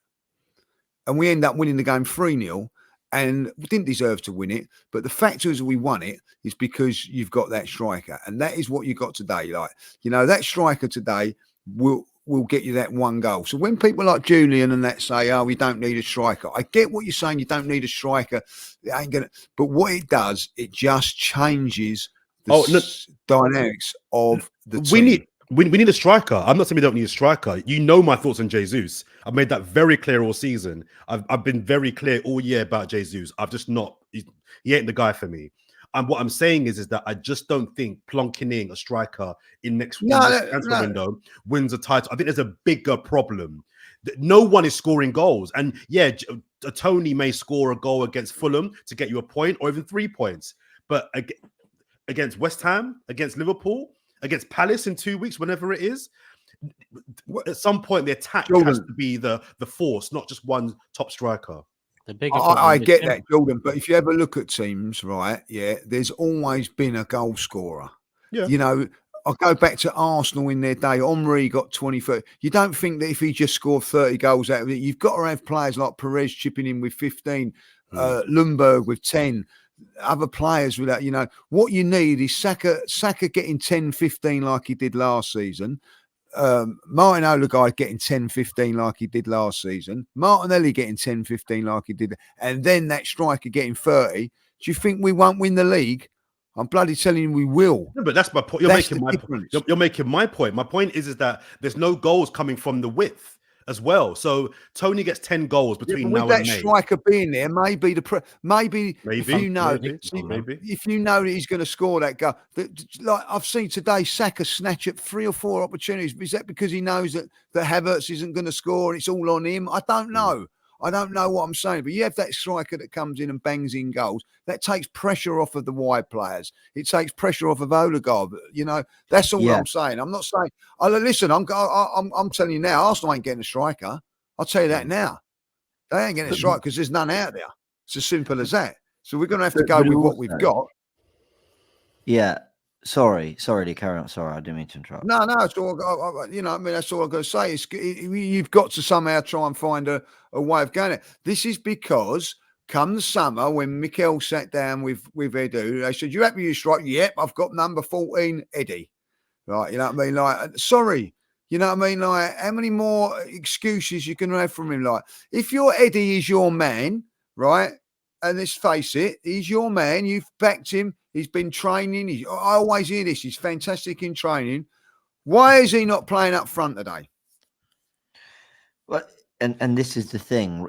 And we end up winning the game 3-0 and we didn't deserve to win it. But the fact is we won it is because you've got that striker. And that is what you got today. Like, you know, that striker today will get you that one goal. So when people like Julian and that say, oh, we don't need a striker, I get what you're saying. You don't need a striker. It ain't gonna. But what it does, it just changes the dynamics of the team. We need a striker. I'm not saying we don't need a striker. You know my thoughts on Jesus. I've made that very clear all season. I've been very clear all year about Jesus. I've just not. He ain't the guy for me. And what I'm saying is that I just don't think plonking in a striker in next transfer window wins a title. I think there's a bigger problem. No one is scoring goals. And yeah, Tony may score a goal against Fulham to get you a point or even 3 points. But against West Ham, against Liverpool, against Palace in 2 weeks, whenever it is, at some point the attack has to be the force, not just one top striker. I get that, Jordan, but if you ever look at teams, right, there's always been a goal scorer. Yeah. You know, I go back to Arsenal in their day. Henry got 20-30. You don't think that if he just scored 30 goals out of it, you've got to have players like Perez chipping in with 15, Lundberg with 10, other players with that. You know, what you need is Saka getting 10, 15 like he did last season. Martin Odegaard getting 10, 15 like he did last season. Martinelli getting 10, 15 like he did. And then that striker getting 30. Do you think we won't win the league? I'm bloody telling you we will. No, but that's my point. You're making my point. You're making my point. My point is that there's no goals coming from the width as well. So Tony gets 10 goals between now and May. With that striker being there, maybe if you know that he's going to score that goal. Like I've seen today, Saka snatch at 3 or 4 opportunities. Is that because he knows that Havertz isn't going to score and it's all on him? I don't know. I don't know what I'm saying, but you have that striker that comes in and bangs in goals. That takes pressure off of the wide players. It takes pressure off of Odegaard. You know, that's all I'm saying. I'm not saying. Listen, I'm telling you now, Arsenal ain't getting a striker. I'll tell you that now. They ain't getting a striker because there's none out there. It's as simple as that. So we're going to have to go with what we've got. Yeah. Sorry to carry on. Sorry, I didn't mean to interrupt. No, it's all. You know, I mean, that's all I'm going to say. You've got to somehow try and find a way of going it. This is because come the summer when Mikel sat down with Edu, they said, "You happy with your strike?" Yep, I've got number 14, Eddie. Right, you know what I mean? Like, sorry, you know what I mean? Like, how many more excuses you can have from him? Like, if your Eddie is your man, right? And let's face it, he's your man. You've backed him. He's been training. I always hear this. He's fantastic in training. Why is he not playing up front today? Well, and this is the thing.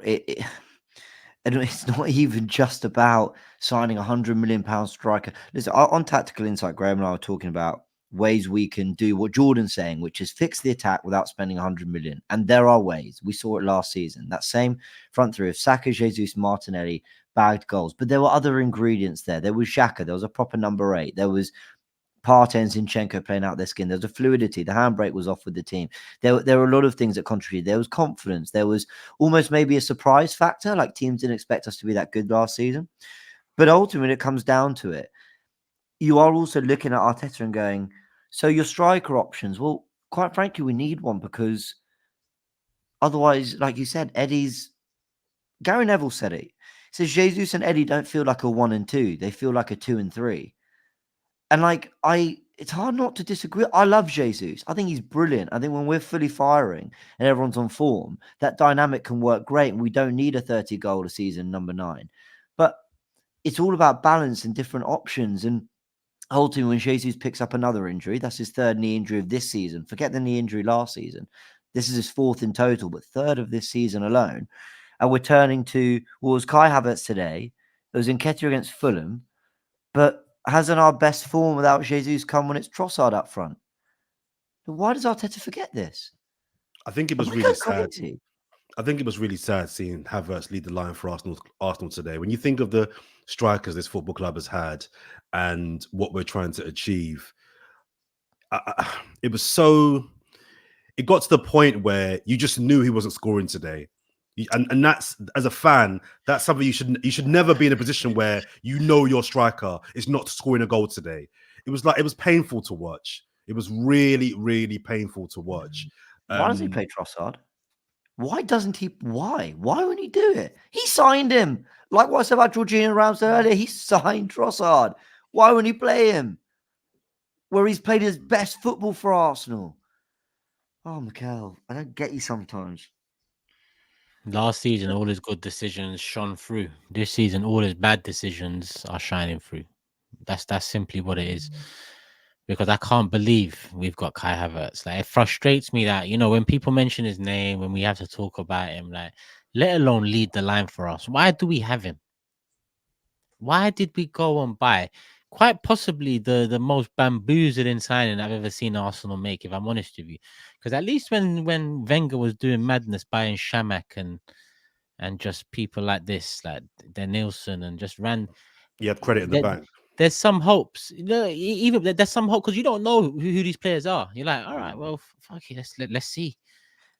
And it's not even just about signing £100 million striker. Listen, on Tactical Insight, Graham and I were talking about ways we can do what Jordan's saying, which is fix the attack without spending 100 million. And there are ways. We saw it last season. That same front three of Saka, Jesus, Martinelli, bagged goals. But there were other ingredients there. There was Xhaka. There was a proper number 8. There was Partey and Zinchenko playing out their skin. There was a fluidity. The handbrake was off with the team. There were a lot of things that contributed. There was confidence. There was almost maybe a surprise factor. Like teams didn't expect us to be that good last season. But ultimately, it comes down to it. You are also looking at Arteta and going, so your striker options, well, quite frankly, we need one because otherwise, like you said, Gary Neville said it. He says Jesus and Eddie don't feel like a 1 and 2. They feel like a 2 and 3. And it's hard not to disagree. I love Jesus. I think he's brilliant. I think when we're fully firing and everyone's on form, that dynamic can work great. And we don't need a 30 goal a season, number 9. But it's all about balance and different options. And ultimately, when Jesus picks up another injury, that's his 3rd knee injury of this season. Forget the knee injury last season. This is his 4th in total, but 3rd of this season alone. And we're turning to, well, it was Kai Havertz today. It was Nketiah against Fulham. But hasn't our best form without Jesus come when it's Trossard up front? Why does Arteta forget this? I think it was really sad. I think it was really sad seeing Havertz lead the line for Arsenal today. When you think of the strikers this football club has had and what we're trying to achieve, it was so. It got to the point where you just knew he wasn't scoring today. And that's, as a fan, that's something you should never be in a position where you know your striker is not scoring a goal today. It was painful to watch. It was really, really painful to watch. Why doesn't he play Trossard? Why doesn't he? Why? Why wouldn't he do it? He signed him. Like what I said about Jorginho Ramos earlier, he signed Trossard. Why wouldn't he play him? Where he's played his best football for Arsenal. Oh, Mikel, I don't get you sometimes. Last season, all his good decisions shone through. This season, all his bad decisions are shining through. That's simply what it is. Because I can't believe we've got Kai Havertz. Like, it frustrates me that, when people mention his name, when we have to talk about him, like, let alone lead the line for us. Why do we have him? Why did we go and buy quite possibly the most bamboozling signing I've ever seen Arsenal make, if I'm honest with you? Because at least when Wenger was doing madness, buying Shamak and just people like this, like Denilson, and just ran. You had credit in the bank. There's some hopes. Even there's some hope because you don't know who these players are. You're like, all right, well, fuck it, let's see.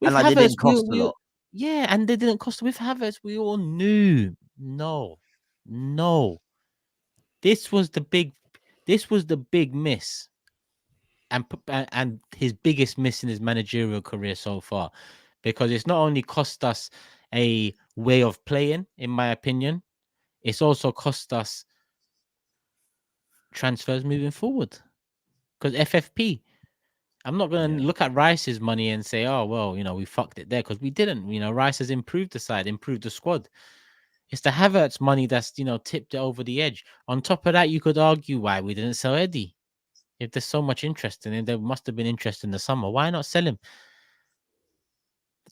With And like, Havertz, they didn't cost a lot. Yeah, and they didn't cost. With Havertz, we all knew. No. This was the big miss, and his biggest miss in his managerial career so far, because it's not only cost us a way of playing, in my opinion, it's also cost us transfers moving forward. Because FFP, I'm not going to look at Rice's money and say, oh well, we fucked it there, because we didn't. Rice has improved the side, improved the squad. It's the Havertz money that's, tipped it over the edge. On top of that, you could argue why we didn't sell Eddie. If there's so much interest in him, there must have been interest in the summer. Why not sell him?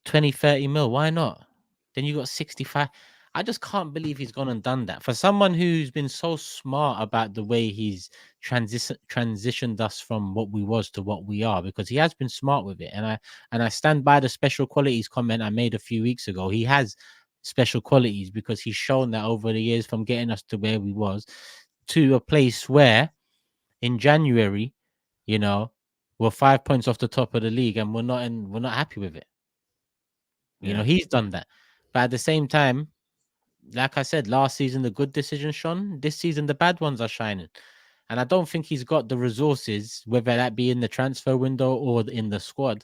20, 30 mil. Why not? Then you got 65. I just can't believe he's gone and done that. For someone who's been so smart about the way he's transitioned us from what we was to what we are, because he has been smart with it. And I stand by the special qualities comment I made a few weeks ago. He has special qualities because he's shown that over the years, from getting us to where we was to a place where in January, we're 5 points off the top of the league and we're not happy with it. He's done that. But at the same time, like I said, last season the good decisions shone. This season the bad ones are shining. And I don't think he's got the resources, whether that be in the transfer window or in the squad,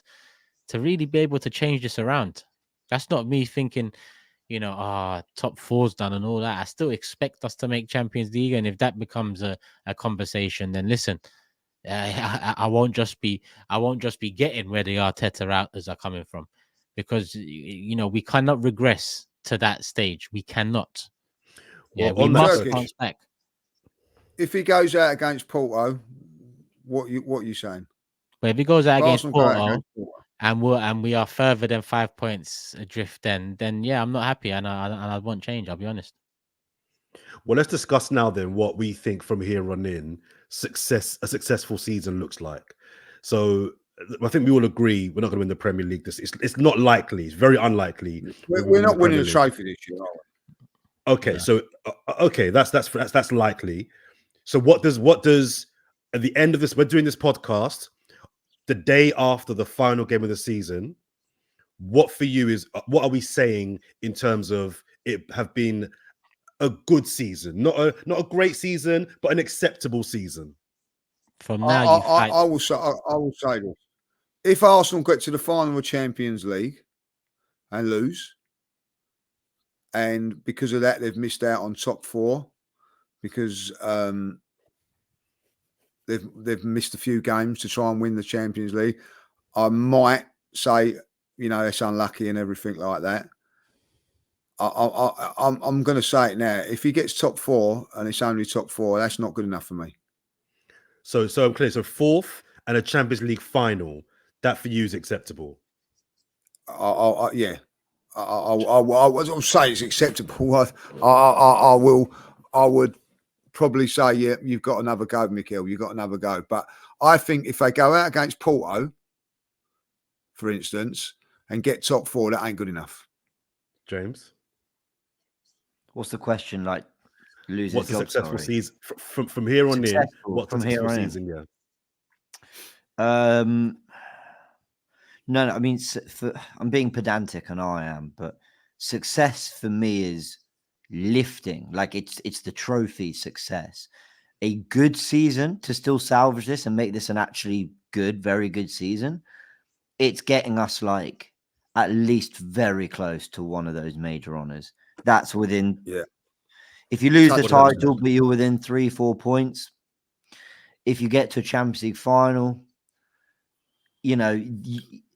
to really be able to change this around. That's not me thinking, top four's done and all that. I still expect us to make Champions League. And if that becomes a conversation, then listen, I won't just be getting where the Arteta outers are coming from, because we cannot regress to that stage. We cannot. Well, we must bounce back. If he goes out against Porto, what you saying? But if he goes out against Porto, Porto, and we are further than 5 points adrift, then yeah, I'm not happy, and I want change. I'll be honest. Well, let's discuss now then what we think from here on in a successful season looks like. So I think we all agree we're not going to win the Premier League. It's not likely. It's very unlikely. We're not winning a trophy this year, are we? Okay, yeah. So that's likely. So what does at the end of this? We're doing this podcast the day after the final game of the season. What for you is what are we saying in terms of it have been a good season, not a great season, but an acceptable season? From now, I will say this: if Arsenal get to the final of Champions League and lose, and because of that they've missed out on top four, because they've missed a few games to try and win the Champions League, I might say, it's unlucky and everything like that. I'm going to say it now. If he gets top four and it's only top four, that's not good enough for me. So I'm clear. So fourth and a Champions League final, that for you is acceptable. Yeah. I'll say it's acceptable. I would probably say, yeah, you've got another go, Mikel. You've got another go. But I think if they go out against Porto, for instance, and get top four, that ain't good enough. James, What's the question? Like lose his what's a job? successful Sorry. season from here on in? Successful What's a from here successful on in. season? Yeah. No, I mean, I'm being pedantic, and I am, but success for me is lifting. Like it's the trophy success. A good season to still salvage this and make this an actually good, very good season. It's getting us like at least very close to one of those major honors. That's within. Yeah. If you lose the Touch wood. title, but you're within 3-4 points. If you get to a Champions League final, you know,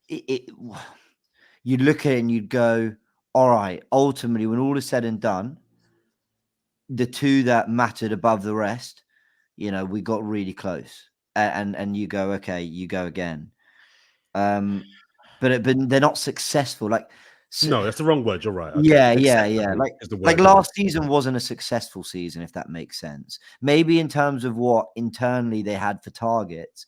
you'd look at it and you'd go, all right, ultimately, when all is said and done, the two that mattered above the rest, you know, we got really close. And you go, okay, you go again. But they're not successful. Like, No, that's the wrong word. You're right. yeah. Acceptable Like, is the like word. last season wasn't a successful season, if that makes sense. Maybe in terms of what internally they had for targets.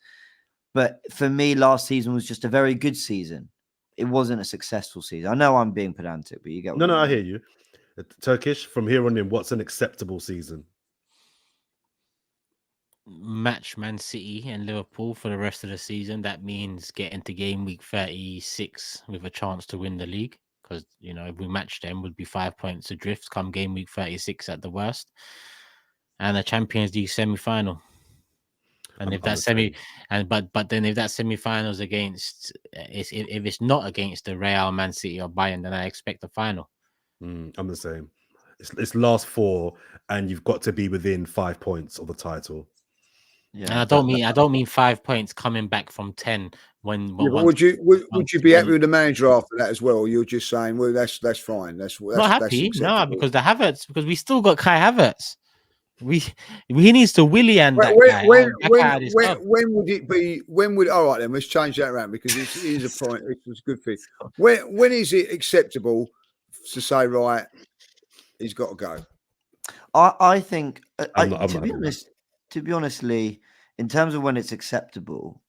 But for me, last season was just a very good season. It wasn't a successful season. I know I'm being pedantic, but you get what No, I I mean. hear you. Turkish, from here on in, what's an acceptable season? Match Man City and Liverpool for the rest of the season. That means getting to game week 36 with a chance to win the league. Because, you know, if we match them, would be 5 points adrift come game week 36 at the worst. And a Champions League semi-final. And if that but then if that semi-finals against, if it's not against the Real, Man City or Bayern, then I expect the final. I'm the same. It's last four, and you've got to be within 5 points of the title. Yeah, And I don't mean 5 points coming back from 10 when. Yeah, would you be happy with the manager after that as well? Or you're just saying, well, that's fine. That's not happy, acceptable. because we still got Kai Havertz. He needs to Willy and that guy. When would it be? When would all right then? Let's change that around because it is a point. It's a good thing. When is it acceptable to say right? He's got to go. I think to be honestly, in terms of when it's acceptable,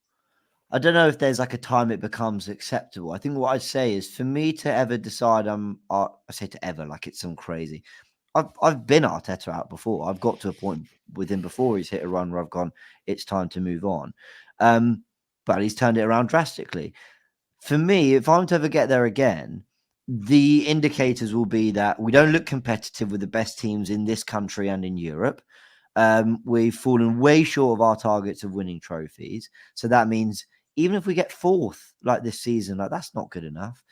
I don't know if there's like a time it becomes acceptable. I think what I'd say is for me to ever decide I say to ever like it's some crazy. I've been Arteta out before. I've got to a point with him before he's hit a run where I've gone, it's time to move on. But he's turned it around drastically. For me, if I'm to ever get there again, the indicators will be that we don't look competitive with the best teams in this country and in Europe. We've fallen way short of our targets of winning trophies. So that means even if we get fourth like this season, like that's not good enough.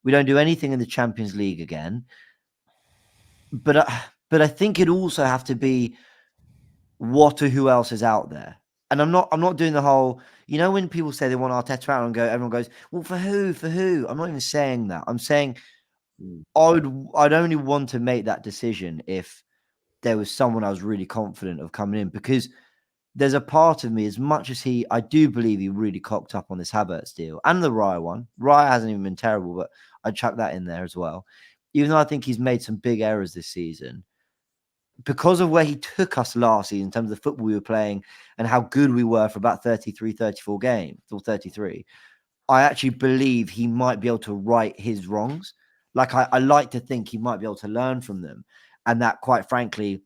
We don't do anything in the Champions League again. But I think it also have to be what or who else is out there. And I'm not doing the whole, you know, when people say they want Arteta out and everyone goes, well, for who? For who? I'm not even saying that. I'm saying I'd only want to make that decision if there was someone I was really confident of coming in, because there's a part of me, as much as I do believe he really cocked up on this Havertz deal and the Raya one. Raya hasn't even been terrible, but I'd chuck that in there as well. Even though I think he's made some big errors this season, because of where he took us last season in terms of the football we were playing and how good we were for about 33, 34 games, or 33, I actually believe he might be able to right his wrongs. Like I like to think he might be able to learn from them. And that, quite frankly,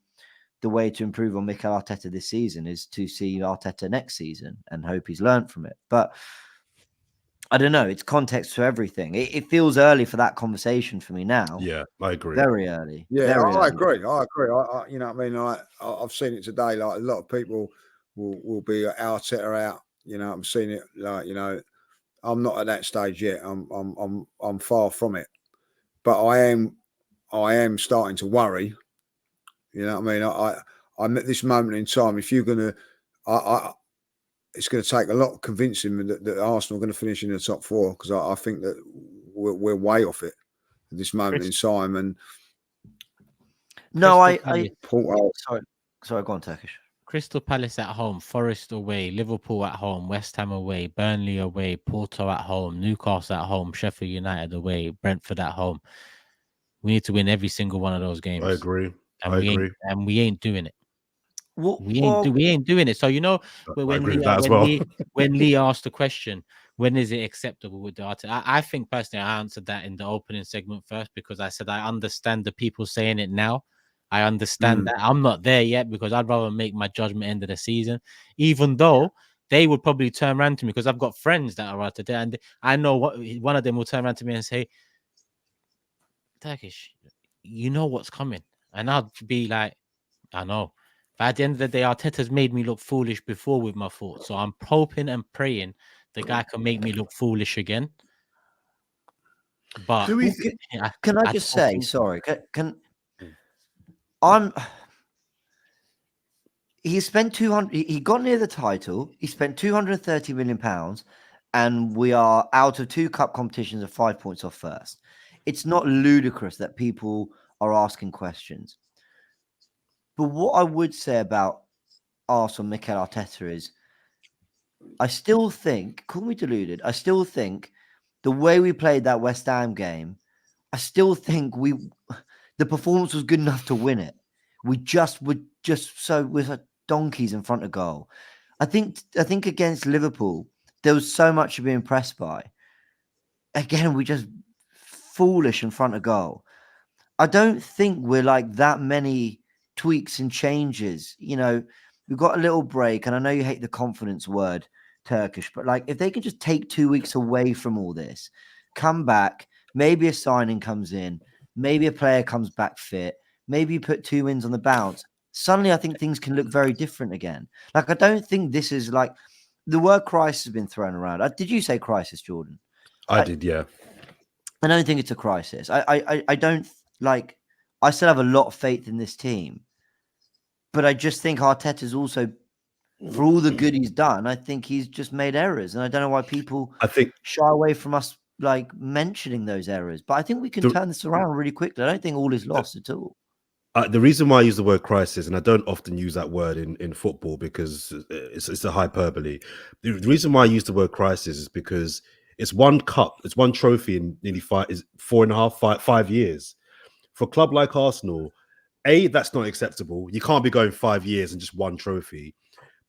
the way to improve on Mikel Arteta this season is to see Arteta next season and hope he's learned from it. But I don't know. It's context to everything. It feels early for that conversation for me now. Yeah, I agree. Very early. Yeah, very I early. agree. I you know what I mean? I've seen it today. Like a lot of people will be Arteta out. You know, I'm seeing it. Like, you know, I'm not at that stage yet. I'm far from it. But I am starting to worry. You know what I mean? I'm at this moment in time. If you're gonna, it's going to take a lot of convincing that Arsenal are going to finish in the top four, because I think that we're way off it at this moment in time. And no, sorry, go on, Turkish. Crystal Palace at home, Forest away, Liverpool at home, West Ham away, Burnley away, Porto at home, Newcastle at home, Sheffield United away, Brentford at home. We need to win every single one of those games. I agree. And we ain't doing it. Well, we ain't doing it. So, you know, when Lee asked the question, when is it acceptable with the Arteta? I think personally, I answered that in the opening segment first because I said I understand the people saying it now. I understand that I'm not there yet because I'd rather make my judgment end of the season, even though they would probably turn around to me because I've got friends that are Arteta, and I know what one of them will turn around to me and say, Turkish, you know what's coming. And I'd be like, I know. But at the end of the day, Arteta's made me look foolish before with my thoughts. So I'm hoping and praying the guy can make me look foolish again. But Do we can I I just don't say, think- sorry, I'm. He spent 200. He got near the title. He spent 230 million pounds, and we are out of 2 cup competitions of 5 points off first. It's not ludicrous that people are asking questions. But what I would say about Arsenal, Mikel Arteta is, I still think, call me deluded, I still think the way we played that West Ham game, I still think the performance was good enough to win it. We're donkeys in front of goal. I think against Liverpool, there was so much to be impressed by. Again, we just foolish in front of goal. I don't think we're like that many tweaks and changes. You know, we've got a little break, and I know you hate the confidence word, Turkish, but like if they could just take 2 weeks away from all this, come back, maybe a signing comes in, maybe a player comes back fit, maybe you put 2 wins on the bounce. Suddenly, I think things can look very different again. Like, I don't think this is like the word crisis has been thrown around. Did you say crisis, Jordan? I did, yeah. I don't think it's a crisis. I don't like. I still have a lot of faith in this team, but I just think Arteta's also, for all the good he's done, I think he's just made errors, and I don't know why people I think shy away from us like mentioning those errors. But I think we can turn this around really quickly. I don't think all is lost at all. the reason why I use the word crisis, and I don't often use that word in football because it's a hyperbole. The reason why I use the word crisis is because it's one cup, it's one trophy in nearly 5 years. For a club like Arsenal, that's not acceptable. You can't be going 5 years and just one trophy.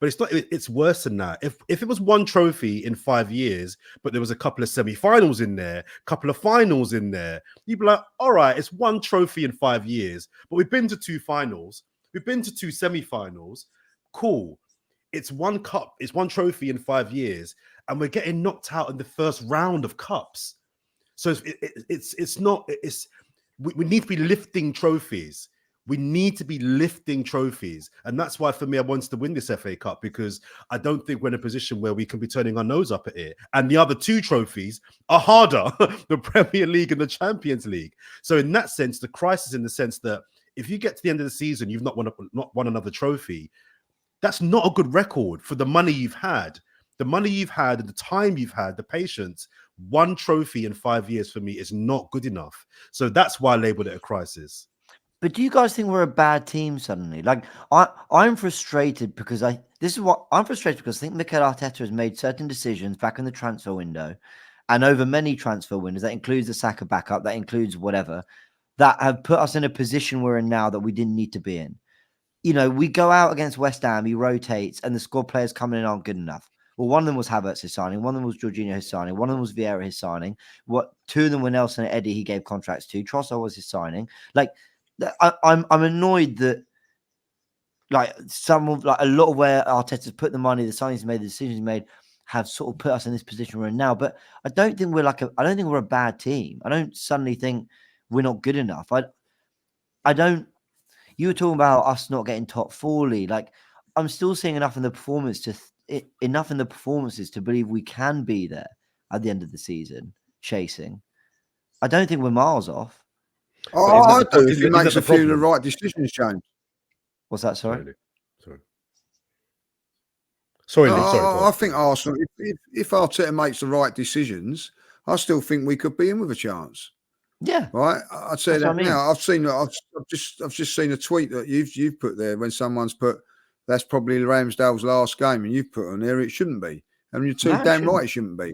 But it's not. It's worse than that. If it was one trophy in 5 years, but there was a couple of semi-finals in there, a couple of finals in there, you'd be like, all right, it's one trophy in 5 years, but we've been to 2 finals, we've been to 2 semi-finals. Cool. It's one cup, it's one trophy in 5 years, and we're getting knocked out in the first round of cups. So it's not. We need to be lifting trophies. We need to be lifting trophies. And that's why, for me, I wanted to win this FA Cup, because I don't think we're in a position where we can be turning our nose up at it. And the other 2 trophies are harder, the Premier League and the Champions League. So in that sense, the crisis, in the sense that if you get to the end of the season, you've not won another trophy, that's not a good record for the money you've had. The money you've had and the time you've had, the patience. 1 trophy in 5 years for me is not good enough. So that's why I labeled it a crisis. But do you guys think we're a bad team suddenly? Like, I'm frustrated because I'm frustrated because I think Mikel Arteta has made certain decisions back in the transfer window and over many transfer windows. That includes the Saka backup, that includes whatever, that have put us in a position we're in now that we didn't need to be in. You know, we go out against West Ham, he rotates, and the squad players coming in aren't good enough. Well, one of them was Havertz his signing, one of them was Jorginho his signing, one of them was Vieira his signing. 2 of them were Nelson and Eddie, he gave contracts to. Trossard was his signing. Like, I'm annoyed that like a lot of where Arteta's put the money, the signings he made, the decisions he made, have sort of put us in this position we're in now. But I don't think we're a bad team. I don't suddenly think we're not good enough. I don't. You were talking about us not getting top 4 lead. Like, I'm still seeing enough in the performances to believe we can be there at the end of the season, chasing. I don't think we're miles off. I do. If he makes a few of the right decisions, James. What's that? Sorry. Sorry, Lee. Sorry. I think Arsenal, if Arteta makes the right decisions, I still think we could be in with a chance. Yeah. Right. I'd say that now. I've just seen a tweet that you've put there when someone's put that's probably Ramsdale's last game, and you've put on there it shouldn't be. And you're too damn right it shouldn't be.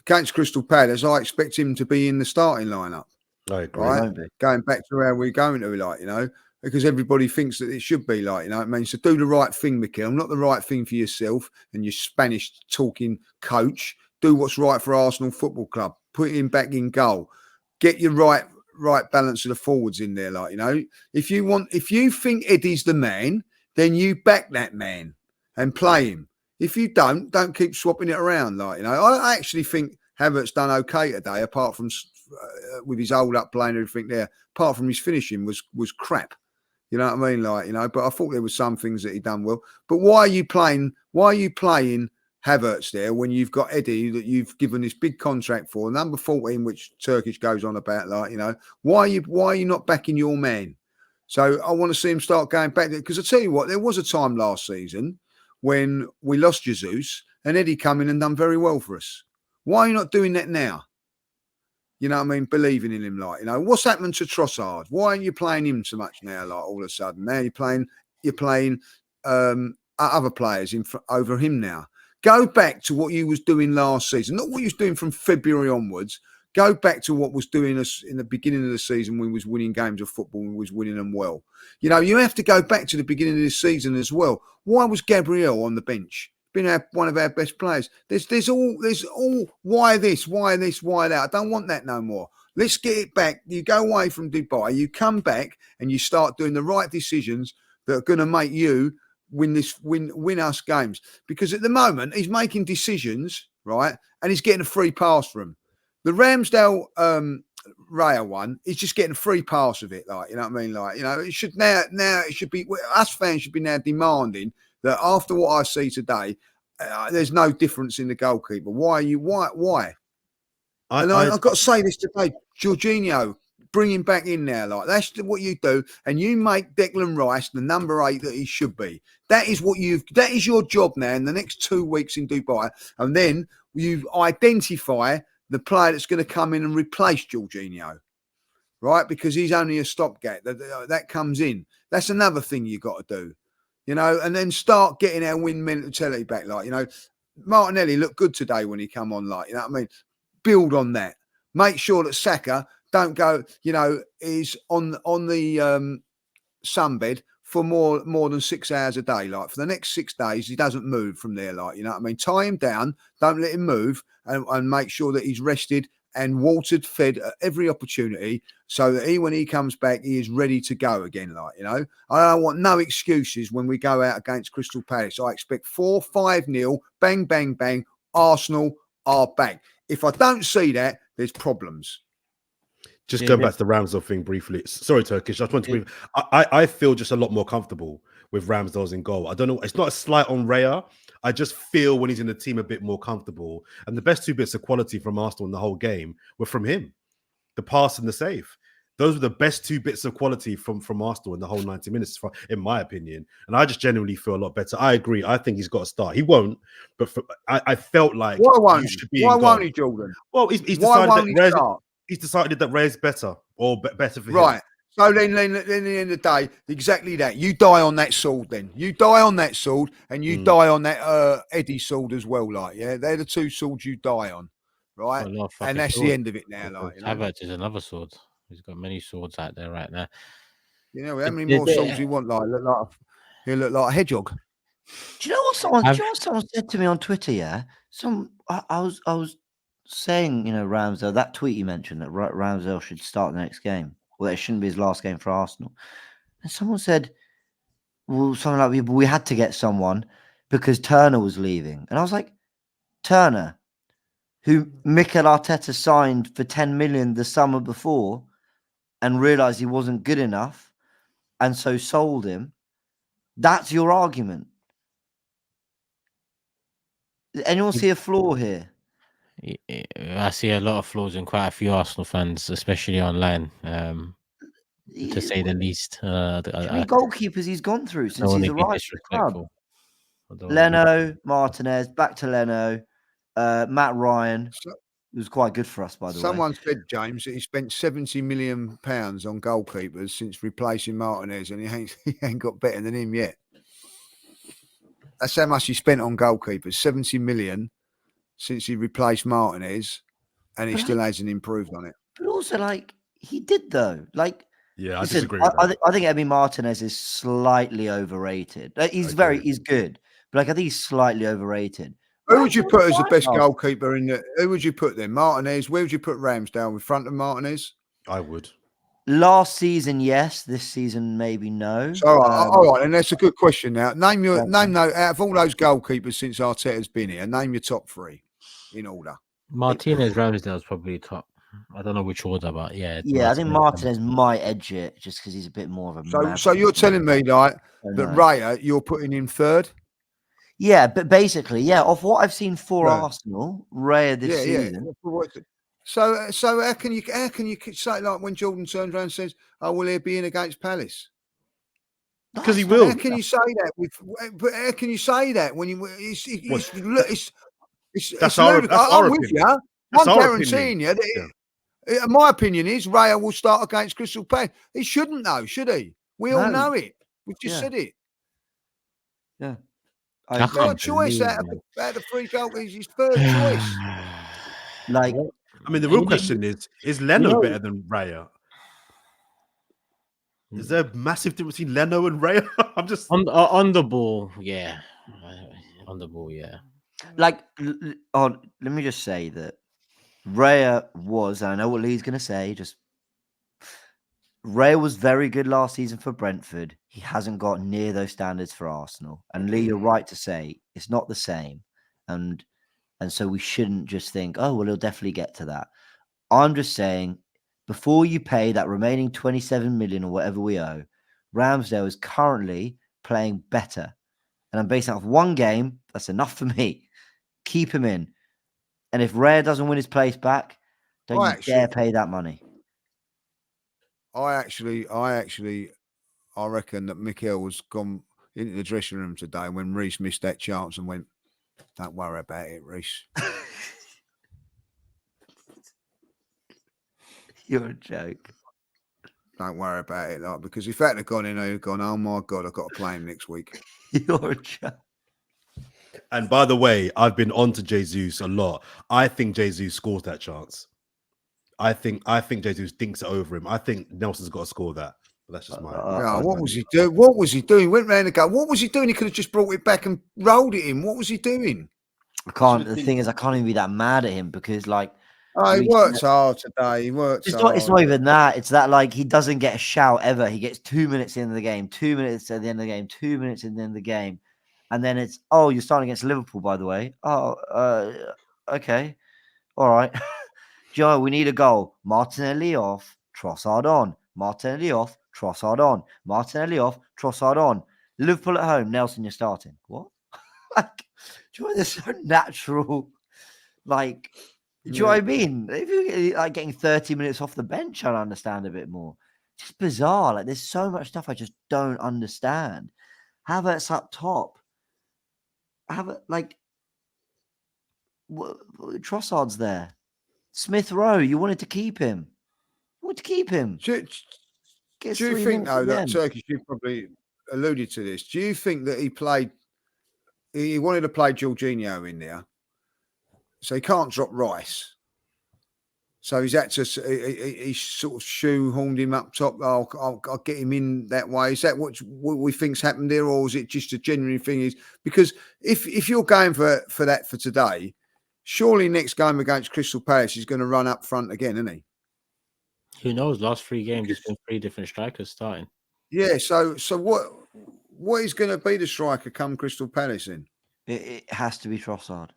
Against Crystal Palace, I expect him to be in the starting lineup. I agree. Right. Going back to where we're going to, like, you know, because everybody thinks that it should be like, you know what I mean? So do the right thing, Mikel. Not the right thing for yourself and your Spanish talking coach. do what's right for Arsenal Football Club. Put him back in goal. Get your right balance of the forwards in there. Like, you know, if you think Eddie's the man, then you back that man and play him. If you don't keep swapping it around. Like, you know, I actually think Havertz done okay today, apart from with his hold up play and everything there. Apart from his finishing was crap. You know what I mean? Like, you know, but I thought there was some things that he done well. But why are you playing Havertz there when you've got Eddie that you've given this big contract for, number 14, which Turkish goes on about, like, you know, why are you not backing your man? So I want to see him start going back there, because I tell you what, there was a time last season when we lost Jesus and Eddie come in and done very well for us. Why are you not doing that now? You know what I mean? Believing in him, like, you know, what's happened to Trossard? Why aren't you playing him so much now? Like, all of a sudden, now you're playing other players over him now. Go back to what you was doing last season, not what you was doing from February onwards. Go back to what was doing us in the beginning of the season when we was winning games of football and we was winning them well. You know, you have to go back to the beginning of this season as well. Why was Gabriel on the bench? Been one of our best players. There's all why this, why that. I don't want that no more. Let's get it back. You go away from Dubai, you come back and you start doing the right decisions that are going to make you win us games. Because at the moment he's making decisions, right, and he's getting a free pass from the Ramsdale Raya one. He's just getting a free pass of it, like, you know what I mean, like, you know, it should now it should be, us fans should be now demanding that after what I see today, there's no difference in the goalkeeper. Why? I've got to say this today, Jorginho, bring him back in there. Like, that's what you do, and you make Declan Rice the number 8 that he should be. That is your job now in the next 2 weeks in Dubai, and then you identify the player that's going to come in and replace Jorginho, right? Because he's only a stopgap. That comes in. That's another thing you got to do. You know, and then start getting our win mentality back. Like, you know, Martinelli looked good today when he come on. Like, you know what I mean? Build on that. Make sure that Saka don't go, you know, is on the sunbed for more than 6 hours a day. Like, for the next 6 days, he doesn't move from there. Like, you know what I mean? Tie him down. Don't let him move, and make sure that he's rested and watered, fed at every opportunity, so that when he comes back, he is ready to go again. Like, you know, I don't want no excuses when we go out against Crystal Palace. I expect 4-5-0, bang, bang, bang. Arsenal are back. If I don't see that, there's problems. Just going back to the Ramsdale thing briefly. Sorry, Turkish. I just want to. I feel just a lot more comfortable with Ramsdale's in goal. I don't know. It's not a slight on Raya. I just feel when he's in the team a bit more comfortable. And the best 2 bits of quality from Arsenal in the whole game were from him. The pass and the save. Those were the best 2 bits of quality from Arsenal in the whole 90 minutes, in my opinion. And I just genuinely feel a lot better. I agree. I think he's got to start. He won't, but I felt like why won't he should he? be Why in goal. won't he, Jordan? Well, he's decided that Ray's better, or better for him. Right. So then at the end of the day, exactly that. You die on that sword then. You die on that sword, and you die on that Eddie sword as well. Like, yeah, they're the 2 swords you die on, right? And that's the end of it now. Like, you know? Havertz is another sword. He's got many swords out there right now. You know, how many more swords do you want? Like, he'll look like a hedgehog. Do you know what someone said to me on Twitter? Yeah, I was saying, you know, Ramsdale, that tweet you mentioned, that Ramsdale should start the next game. Well, it shouldn't be his last game for Arsenal. And someone said, well, something like, we had to get someone because Turner was leaving. And I was like, Turner, who Mikel Arteta signed for 10 million the summer before and realised he wasn't good enough and so sold him. That's your argument. Does anyone see a flaw here? I see a lot of flaws in quite a few Arsenal fans, especially online, to say the least. How many goalkeepers he's gone through since he's arrived at the club? Leno, Martinez, back to Leno, Matt Ryan. It was quite good for us, by the way. Someone said, James, that he spent £70 million on goalkeepers since replacing Martinez, and he ain't got better than him yet. That's how much he spent on goalkeepers, 70 million since he replaced Martinez, and he still hasn't improved on it. But also, like, he did, though. Like, yeah, I listen, disagree with that. I think Emi Martinez is slightly overrated. Like, he's good, but like, I think he's slightly overrated. Who would you put as the best Oh. goalkeeper in the? Who would you put then? Martinez. Where would you put Ramsdale in front of Martinez? I would. Last season, yes. This season, maybe no. So all right, and that's a good question. Now, name out of all those goalkeepers since Arteta's been here. Name your top 3 in order. Martinez Ramsdale is probably top. I don't know which order, but yeah. Yeah, I think Martinez might edge it just because he's a bit more of a. So you're telling me like that Raya, you're putting him 3rd? Yeah, but basically, yeah, of what I've seen for Arsenal, Raya this season. So how can you say like when Jordan turns around and says, "Oh, will he be in against Palace?" Because he will. How can you say that? But how can you say that when you? That's our I'm with opinion. you. That's I'm our guaranteeing opinion. you that. My opinion is Raya will start against Crystal Palace. He shouldn't though, should he? We all know it. We've just said it. Yeah. Third choice out of the 3 goals. His 3rd choice. Like, I mean, the real question is Leno better than Raya? Is there a massive difference between Leno and Raya? I'm just on the ball, yeah. On the ball, yeah. Like, let me just say that Raya was, and I know what Lee's going to say, Raya was very good last season for Brentford. He hasn't got near those standards for Arsenal. And Lee, you're right to say it's not the same. And so we shouldn't just think, oh, well, he'll definitely get to that. I'm just saying, before you pay that remaining 27 million or whatever we owe, Ramsdale is currently playing better. And I'm basing it off one game. That's enough for me. Keep him in. And if Raya doesn't win his place back, don't dare pay that money. I reckon that Mikel was gone into the dressing room today when Reece missed that chance and went, "Don't worry about it, Reece." You're a joke. Don't worry about it, like, because if that had gone in, he'd have gone, "Oh my God, I've got to play him next week." You're a joke. And by the way, I've been on to Jesus a lot. I think Jesus scores that chance. I think Jesus thinks it over him. I think Nelson's got to score that. But that's just my. What was he doing? What was he doing? Went round the goal. What was he doing? He could have just brought it back and rolled it in. What was he doing? The thing is, I can't even be that mad at him because, like, he worked hard today. He worked hard. It's not even that. It's that, like, he doesn't get a shout ever. He gets 2 minutes in the game, 2 minutes at the end of the game, 2 minutes in the end of the game. And then it's, oh, you're starting against Liverpool, by the way. Oh, okay. All right. Joe, we need a goal. Martinelli off, Trossard on. Martinelli off, Trossard on. Martinelli off, Trossard on. Liverpool at home, Nelson, you're starting. What? Like, do you know, there's so natural, like, do you know what I mean? If you're like getting 30 minutes off the bench, I'll understand a bit more. Just bizarre. Like, there's so much stuff I just don't understand. Havertz up top. Trossard's there. Smith Rowe, you wanted to keep him. Do you think, though, that Turkish, you probably alluded to this. Do you think that he wanted to play Jorginho in there, so he can't drop Rice? So he's had to, he sort of shoehorned him up top. I'll get him in that way. Is that what we think's happened there, or is it just a genuine thing? Is because if you're going for that for today, surely next game against Crystal Palace he's going to run up front again, isn't he? Who knows? Last 3 games, there's been 3 different strikers starting. Yeah. So what is going to be the striker come Crystal Palace in? It has to be Trossard.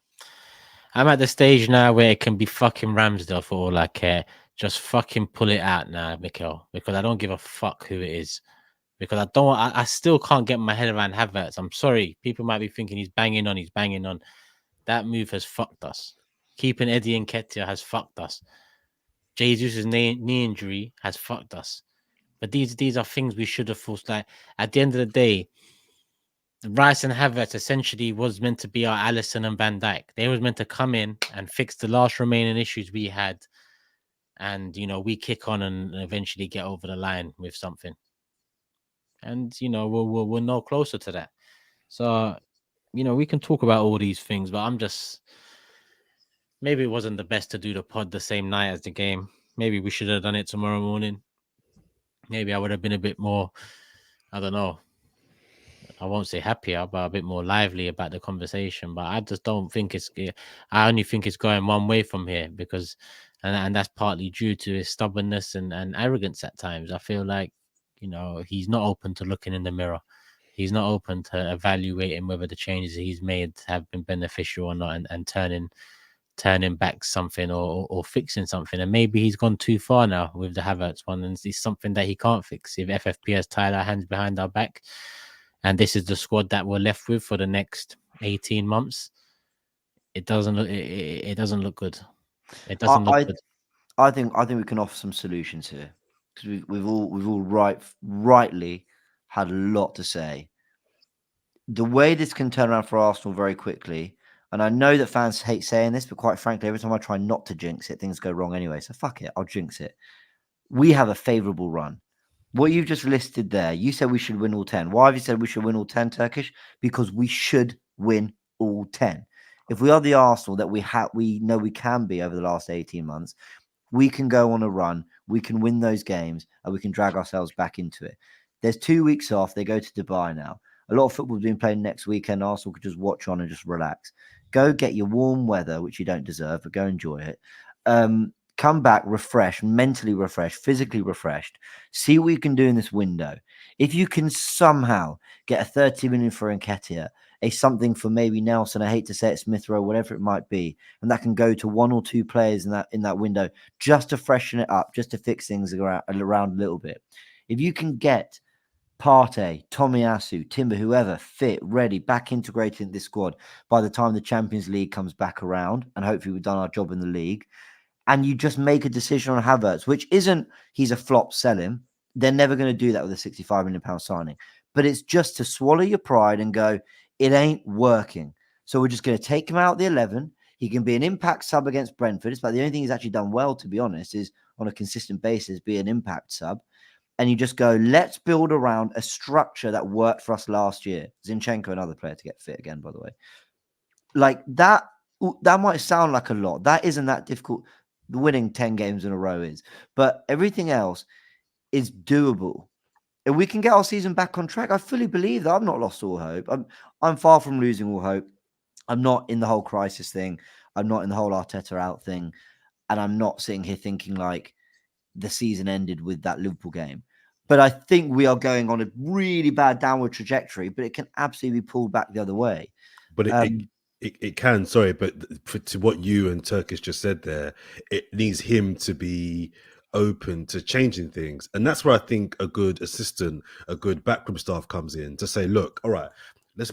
I'm at the stage now where it can be fucking Ramsdale for all I care. Just fucking pull it out now, Mikel, because I don't give a fuck who it is. Because I still can't get my head around Havertz. I'm sorry. People might be thinking he's banging on. That move has fucked us. Keeping Eddie Nketiah has fucked us. Jesus' knee injury has fucked us. But these are things we should have forced. Like, at the end of the day, Rice and Havertz essentially was meant to be our Alisson and Van Dijk. They was meant to come in and fix the last remaining issues we had. And, you know, we kick on and eventually get over the line with something. And, you know, we're no closer to that. So, you know, we can talk about all these things, but I'm just... Maybe it wasn't the best to do the pod the same night as the game. Maybe we should have done it tomorrow morning. Maybe I would have been a bit more, I don't know, I won't say happier, but a bit more lively about the conversation. But I just don't think I only think it's going one way from here because, and that's partly due to his stubbornness and arrogance at times. I feel like, he's not open to looking in the mirror. He's not open to evaluating whether the changes he's made have been beneficial or not, and turning back something or fixing something. And maybe he's gone too far now with the Havertz one, and it's something that he can't fix. If FFP has tied our hands behind our back, and this is the squad that we're left with for the next 18 months, it doesn't look it doesn't look good. It doesn't look good. I think we can offer some solutions here because we've all rightly had a lot to say. The way this can turn around for Arsenal very quickly, and I know that fans hate saying this, but quite frankly, every time I try not to jinx it, things go wrong anyway. So fuck it, I'll jinx it. We have a favourable run. What you've just listed there, you said we should win all 10. Why have you said we should win all 10, Turkish? Because we should win all 10. If we are the Arsenal that we know we can be over the last 18 months, we can go on a run, we can win those games, and we can drag ourselves back into it. There's 2 weeks off. They go to Dubai now. A lot of football is being played next weekend. Arsenal could just watch on and just relax. Go get your warm weather, which you don't deserve, but go enjoy it. Come back refreshed, mentally refreshed, physically refreshed. See what you can do in this window. If you can somehow get a 30 million for Nketiah, a something for maybe Nelson, I hate to say it, Smith Rowe, whatever it might be, and that can go to 1 or 2 players in that window just to freshen it up, just to fix things around a little bit. If you can get Partey, Tomiyasu, Timber, whoever fit, ready, back integrated in this squad by the time the Champions League comes back around, and hopefully we've done our job in the league, and you just make a decision on Havertz, which isn't he's a flop, sell him. They're never going to do that with a £65 million signing. But it's just to swallow your pride and go, it ain't working. So we're just going to take him out the 11. He can be an impact sub against Brentford. It's about the only thing he's actually done well, to be honest, is on a consistent basis be an impact sub. And you just go, let's build around a structure that worked for us last year. Zinchenko, another player to get fit again, by the way. Like that might sound like a lot. That isn't that difficult. Winning 10 games in a row is, but everything else is doable. If we can get our season back on track, I fully believe that. I've not lost all hope. I'm far from losing all hope. I'm not in the whole crisis thing. I'm not in the whole Arteta out thing. And I'm not sitting here thinking like the season ended with that Liverpool game. But I think we are going on a really bad downward trajectory, but it can absolutely be pulled back the other way. But it can, sorry, but to what you and Turkish just said there, it needs him to be open to changing things. And that's where I think a good assistant, a good backroom staff comes in to say, look, all right,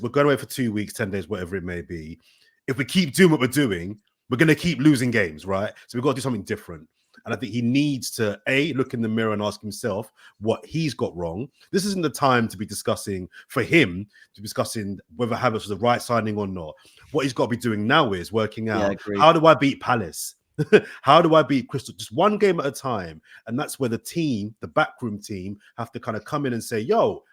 we're going away for 2 weeks, 10 days, whatever it may be. If we keep doing what we're doing, we're going to keep losing games, right? So we've got to do something different. And I think he needs to, look in the mirror and ask himself what he's got wrong. This isn't the time to be discussing, for him, whether Havertz was the right signing or not. What he's got to be doing now is working out, how do I beat Palace? How do I beat Crystal? Just one game at a time. And that's where the team, the backroom team, have to kind of come in and say, yo,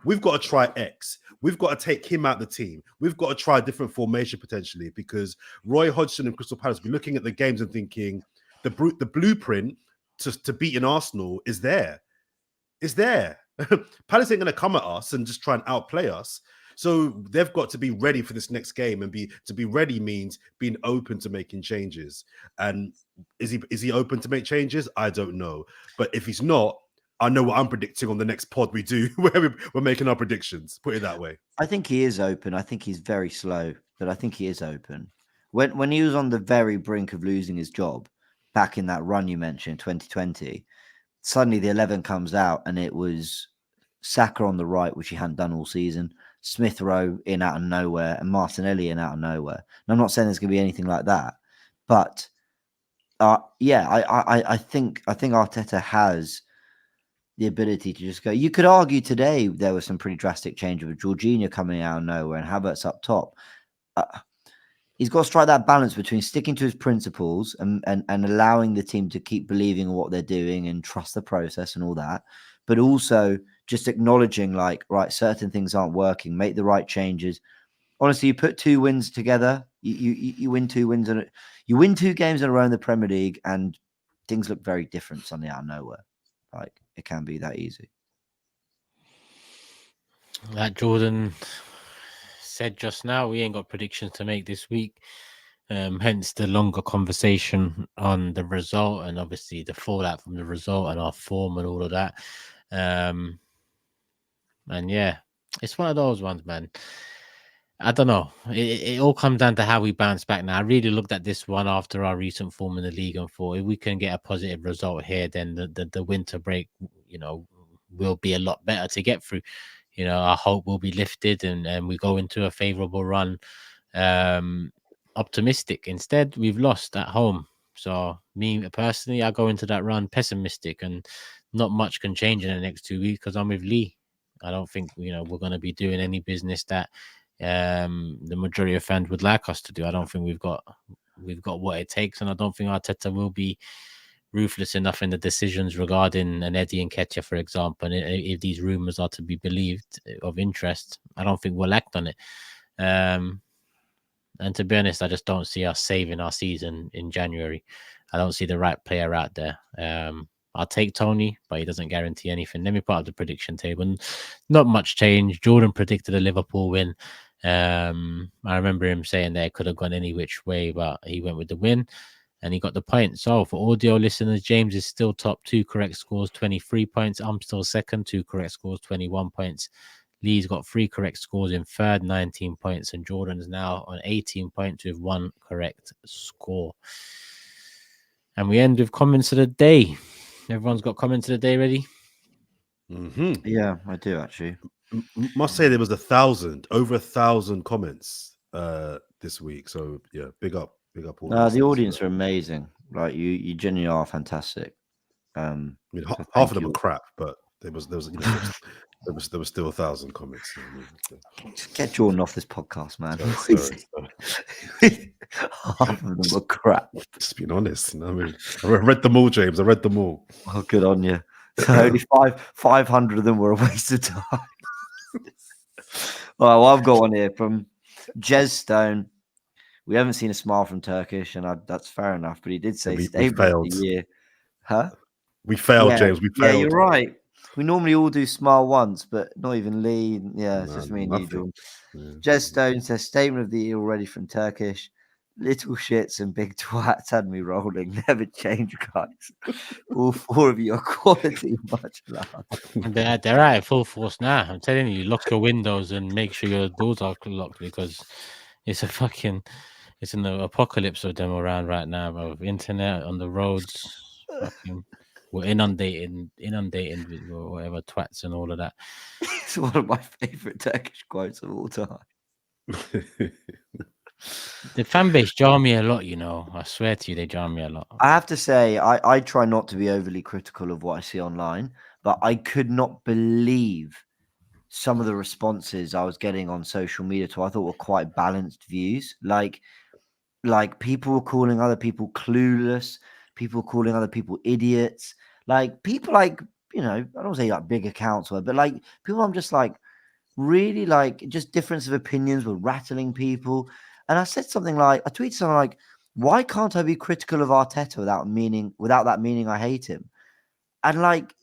we've got to try X. We've got to take him out the team. We've got to try a different formation potentially, because Roy Hodgson and Crystal Palace will be looking at the games and thinking, the blueprint to beating Arsenal is there. It's there. Palace ain't going to come at us and just try and outplay us. So they've got to be ready for this next game, and to be ready means being open to making changes. And is he open to make changes? I don't know. But if he's not, I know what I'm predicting on the next pod we do, where we're making our predictions. Put it that way. I think he is open. I think he's very slow, but I think he is open. When he was on the very brink of losing his job, back in that run you mentioned, 2020, suddenly the 11 comes out and it was Saka on the right, which he hadn't done all season, Smith Rowe in out of nowhere, and Martinelli in out of nowhere. And I'm not saying there's going to be anything like that, but I think Arteta has the ability to just go. You could argue today there was some pretty drastic change with Jorginho coming out of nowhere and Havertz up top. He's got to strike that balance between sticking to his principles and allowing the team to keep believing in what they're doing and trust the process and all that, but also just acknowledging like, right, certain things aren't working, make the right changes. Honestly, you put 2 wins together, you win 2 wins, and you win 2 games in a row in the Premier League, and things look very different suddenly out of nowhere. Like, it can be that easy. Like Jordan said just now, we ain't got predictions to make this week. Hence the longer conversation on the result and obviously the fallout from the result and our form and all of that. And yeah, it's one of those ones, man. I don't know. It all comes down to how we bounce back now. I really looked at this one after our recent form in the league and thought if we can get a positive result here, then the winter break, will be a lot better to get through. Our hope will be lifted and we go into a favorable run optimistic. Instead, we've lost at home. So me personally, I go into that run pessimistic and not much can change in the next 2 weeks because I'm with Lee. I don't think we're going to be doing any business that the majority of fans would like us to do. I don't think we've got what it takes, and I don't think Arteta will be ruthless enough in the decisions regarding an Eddie and Ketcher, for example. And if these rumors are to be believed of interest, I don't think we'll act on it. And to be honest, I just don't see us saving our season in January. I don't see the right player out there. I'll take Tony, but he doesn't guarantee anything. Let me put up the prediction table. Not much change. Jordan predicted a Liverpool win. I remember him saying that it could have gone any which way, but he went with the win and he got the point. So for audio listeners, James is still top, 2 correct scores, 23 points. I'm still second, 2 correct scores, 21 points. Lee's got 3 correct scores in third, 19 points, and Jordan's now on 18 points with 1 correct score. And we end with comments of the day. Everyone's got comments of the day ready? Yeah, I do actually. Must say there was over 1,000 comments this week. So yeah, big up all. The audience are amazing. Like you genuinely are fantastic. I mean, half of them are crap, but there was there was still 1,000 comments. Just get Jordan off this podcast, man. Sorry. Half of them were crap. Just being honest. I mean, I read them all, James. I read them all. Oh, good on you. So only 500 of them were a waste of time. All right, well, I've got one here from Jez Stone. We haven't seen a smile from Turkish, and that's fair enough. But he did say we stable of the year. Huh? We failed, James. We failed. Yeah, you're right. We normally all do smile once, but not even Lee. Yeah, it's just me and you, Jordan. Jez Stone says statement of the year already from Turkish. Little shits and big twats had me rolling. Never change, guys. All 4 of you are quality. Much love. They're at full force now. I'm telling you, lock your windows and make sure your doors are locked because it's an apocalypse of them around right now, of internet on the roads. We're inundated with whatever twats and all of that. It's one of my favorite Turkish quotes of all time. The fan base jar me a lot, I swear to you, they jar me a lot. I have to say, I try not to be overly critical of what I see online, but I could not believe some of the responses I was getting on social media to I thought were quite balanced views. Like people were calling other people clueless, people calling other people idiots. Like people I don't want to say like big accounts, but like people I'm just like really like just difference of opinions were rattling people. And I said something like, I tweeted something like, why can't I be critical of Arteta without that meaning I hate him? And like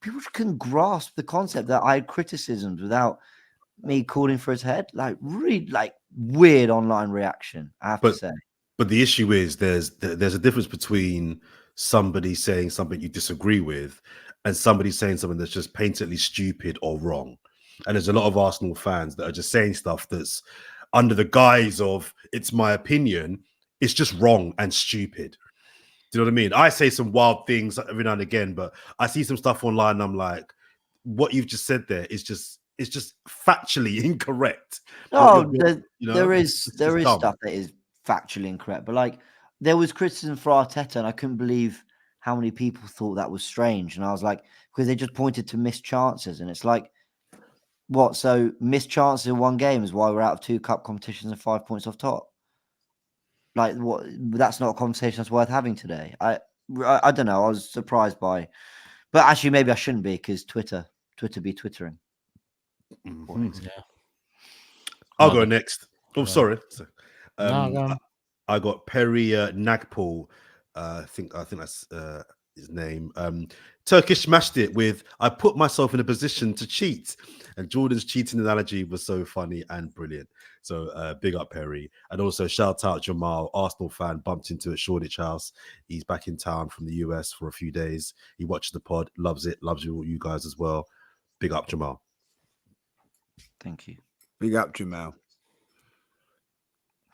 people couldn't grasp the concept that I had criticisms without me calling for his head. Like really like weird online reaction, I have to say. But the issue is there's a difference between somebody saying something you disagree with and somebody saying something that's just painfully stupid or wrong. And there's a lot of Arsenal fans that are just saying stuff that's under the guise of it's my opinion. It's just wrong and stupid. Do you know what I mean? I say some wild things every now and again, but I see some stuff online and I'm like, what you've just said there is just factually incorrect. No, there is stuff that is factually incorrect, but like there was criticism for Arteta and I couldn't believe how many people thought that was strange. And I was like, because they just pointed to missed chances, and it's like, what? So missed chances in one game is why we're out of 2 cup competitions and 5 points off top. Like what? That's not a conversation that's worth having today. I don't know. I was surprised by, but actually maybe I shouldn't be because Twitter be twittering. Yeah. I'll go next. Oh, sorry. No, I got Perry Nagpal. I think that's his name. Turkish smashed it with "I put myself in a position to cheat," and Jordan's cheating analogy was so funny and brilliant. So big up Perry, and also shout out Jamal, Arsenal fan, bumped into at Shoreditch House. He's back in town from the US for a few days. He watches the pod, loves it, loves you guys as well. Big up Jamal. Thank you. Big up, Jamal.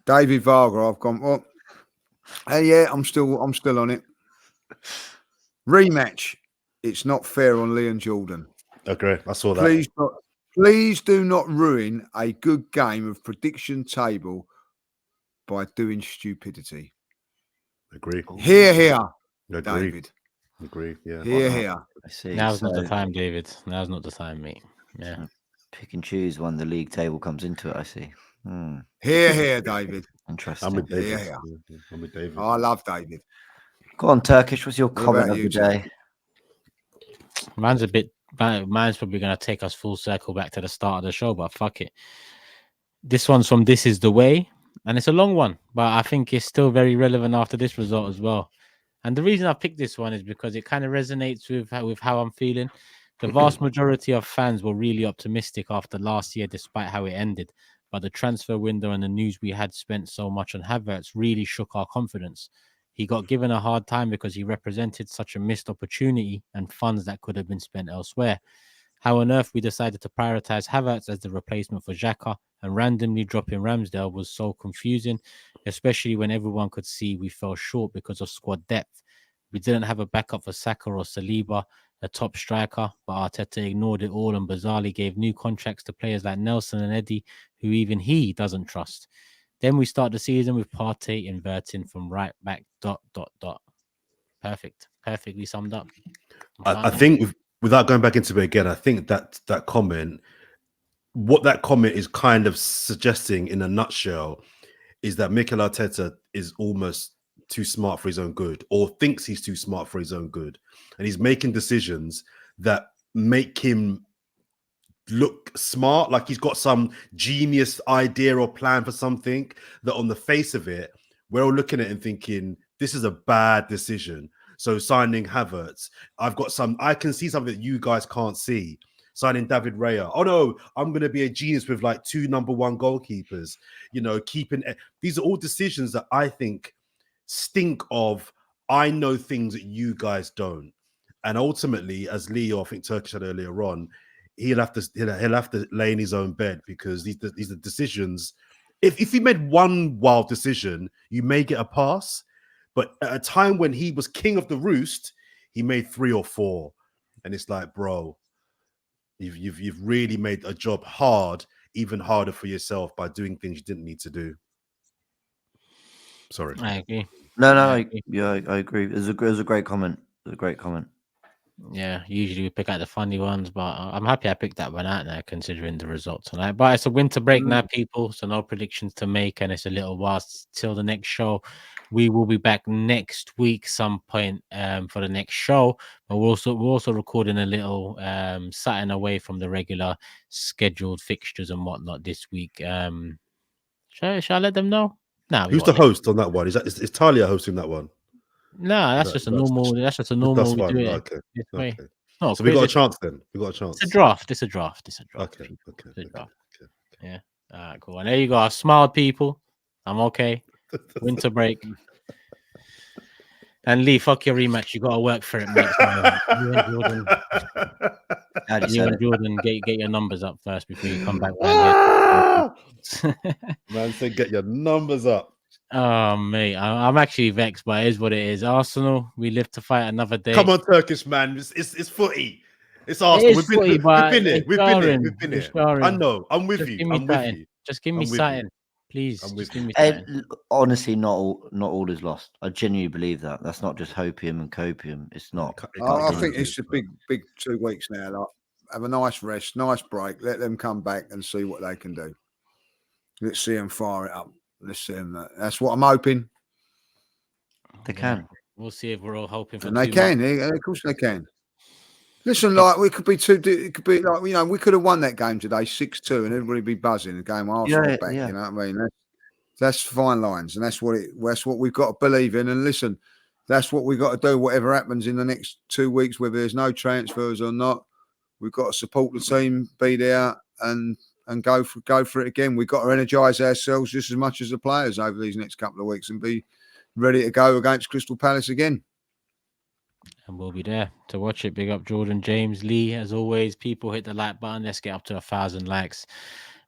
David Varga, I've gone. Oh, yeah, I'm still on it. Rematch. It's not fair on Lee and Jordan. Okay, I saw that. Please do not ruin a good game of prediction table by doing stupidity. Agree. Here, Agree. David. Agree. Yeah. Here. I see. Now's not the time, David. Now's not the time, mate. Yeah. Pick and choose when the league table comes into it. I see. Here, David. Interesting. I'm with David. Yeah. I'm with David. I love David. Go on, Turkish. What's your comment about of you, the day? Mine's probably going to take us full circle back to the start of the show, but fuck it. This one's from This Is The Way, and it's a long one, but I think it's still very relevant after this result as well. And the reason I picked this one is because it kind of resonates with how I'm feeling. The vast majority of fans were really optimistic after last year, despite how it ended. But the transfer window and the news we had spent so much on Havertz really shook our confidence. He got given a hard time because he represented such a missed opportunity and funds that could have been spent elsewhere. How on earth we decided to prioritize Havertz as the replacement for Xhaka and randomly dropping Ramsdale was so confusing, especially when everyone could see we fell short because of squad depth. We didn't have a backup for Saka or Saliba, a top striker, but Arteta ignored it all and bizarrely gave new contracts to players like Nelson and Eddie, who even he doesn't trust. Then we start the season with Partey inverting from right back ... Perfect. Perfectly summed up. I think without going back into it again, I think that comment, what that comment is kind of suggesting in a nutshell is that Mikel Arteta is almost too smart for his own good, or thinks he's too smart for his own good. And he's making decisions that make him look smart, like he's got some genius idea or plan for something that on the face of it, we're all looking at it and thinking, this is a bad decision. So signing Havertz, I can see something that you guys can't see. Signing David Raya. Oh no, I'm going to be a genius with like 2 number 1 goalkeepers. These are all decisions that I think stink of, I know things that you guys don't. And ultimately, as Leo, I think Turkish said earlier on, he'll have to lay in his own bed, because these are decisions. If he made one wild decision, you may get a pass. But at a time when he was king of the roost, he made 3 or 4, and it's like, bro, you've really made a job even harder for yourself by doing things you didn't need to do. Sorry, I agree. No, I agree. It was a great comment. It was a great comment. Yeah, usually we pick out the funny ones, but I'm happy I picked that one out now, considering the result tonight. But it's a winter break now, people, so no predictions to make, and it's a little while till the next show. We will be back next week, some point, for the next show. But we're also recording a little something away from the regular scheduled fixtures and whatnot this week. Shall I let them know? No. Who's the host on that one? Is Talia hosting that one? No, that's just a normal. That's just a normal. That's fine. We do it Okay. this way. Okay. No, so we got a chance then. We got a chance. It's a draft. It's a draft. Okay. Yeah. All right, cool. And there you go. I smiled, people. I'm okay. Winter break. And Lee, fuck your rematch. You got to work for it, mate. You and Jordan, get your numbers up first before you come back. Man said, get your numbers up. Oh, mate, I'm actually vexed, but it is what it is. Arsenal, we live to fight another day. Come on, Turkish man. It's footy. It's Arsenal. We've been here. We've been here. I know. I'm with you. I'm with you. Just give me something, please. Just give me something. Honestly, not all is lost. I genuinely believe that. That's not just hopium and copium. It's not. I think it's a big 2 weeks now. Like, have a nice rest, nice break. Let them come back and see what they can do. Let's see them fire it up. Let's see them. That's what I'm hoping. They can. We'll see if we're all hoping for. And they can. Of course, they can. Listen, like we could be it could be like, we could have won that game today 6-2, and everybody be buzzing. The game Arsenal back. Yeah. You know what I mean? That's fine lines, and that's what we've got to believe in. And listen, that's what we got to do. Whatever happens in the next 2 weeks, whether there's no transfers or not, we've got to support the team, be there, and go for it again. We've got to energise ourselves just as much as the players over these next couple of weeks and be ready to go against Crystal Palace again. And we'll be there to watch it. Big up Jordan, James, Lee. As always, people hit the like button. Let's get up to 1,000 likes.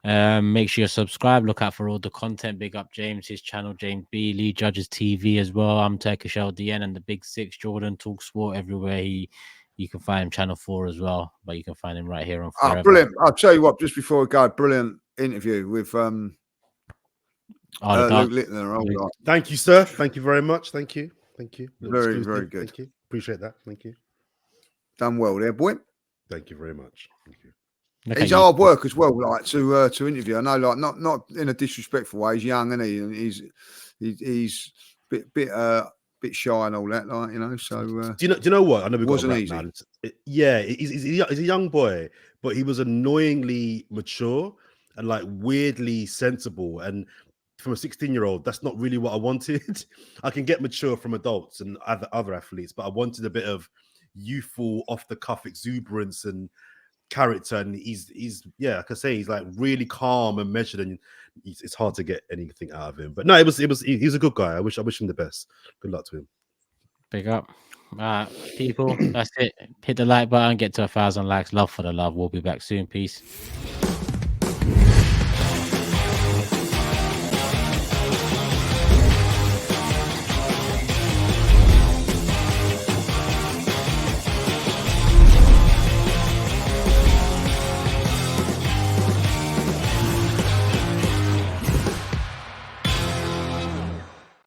Make sure you subscribe. Look out for all the content. Big up James, his channel, James B. Lee Judges TV as well. I'm Turkish LDN and the Big Six. Jordan Talk Sport everywhere. You can find him Channel 4 as well, but you can find him right here on Fourever. Brilliant. I'll tell you what, just before we go, brilliant interview with Luke Littner. Thank you, sir. Thank you very much. Thank you. Very, very good. Thank you. Appreciate that. Thank you. Done well there, boy. Thank you very much. Thank you. He's hard work as well, like to interview. I know, like not in a disrespectful way. He's young, and he's bit shy and all that, like, you know. So do you know what? I know we wasn't easy. He's a young boy, but he was annoyingly mature and like weirdly sensible. And from a 16-year-old, that's not really what I wanted. I can get mature from adults and other athletes, but I wanted a bit of youthful, off-the-cuff exuberance and character. And he's like I say, he's like really calm and measured, and it's hard to get anything out of him. But no, he's a good guy. I wish him the best. Good luck to him. Big up. People, that's it. Hit the like button, get to 1,000 likes. Love for the love. We'll be back soon. Peace.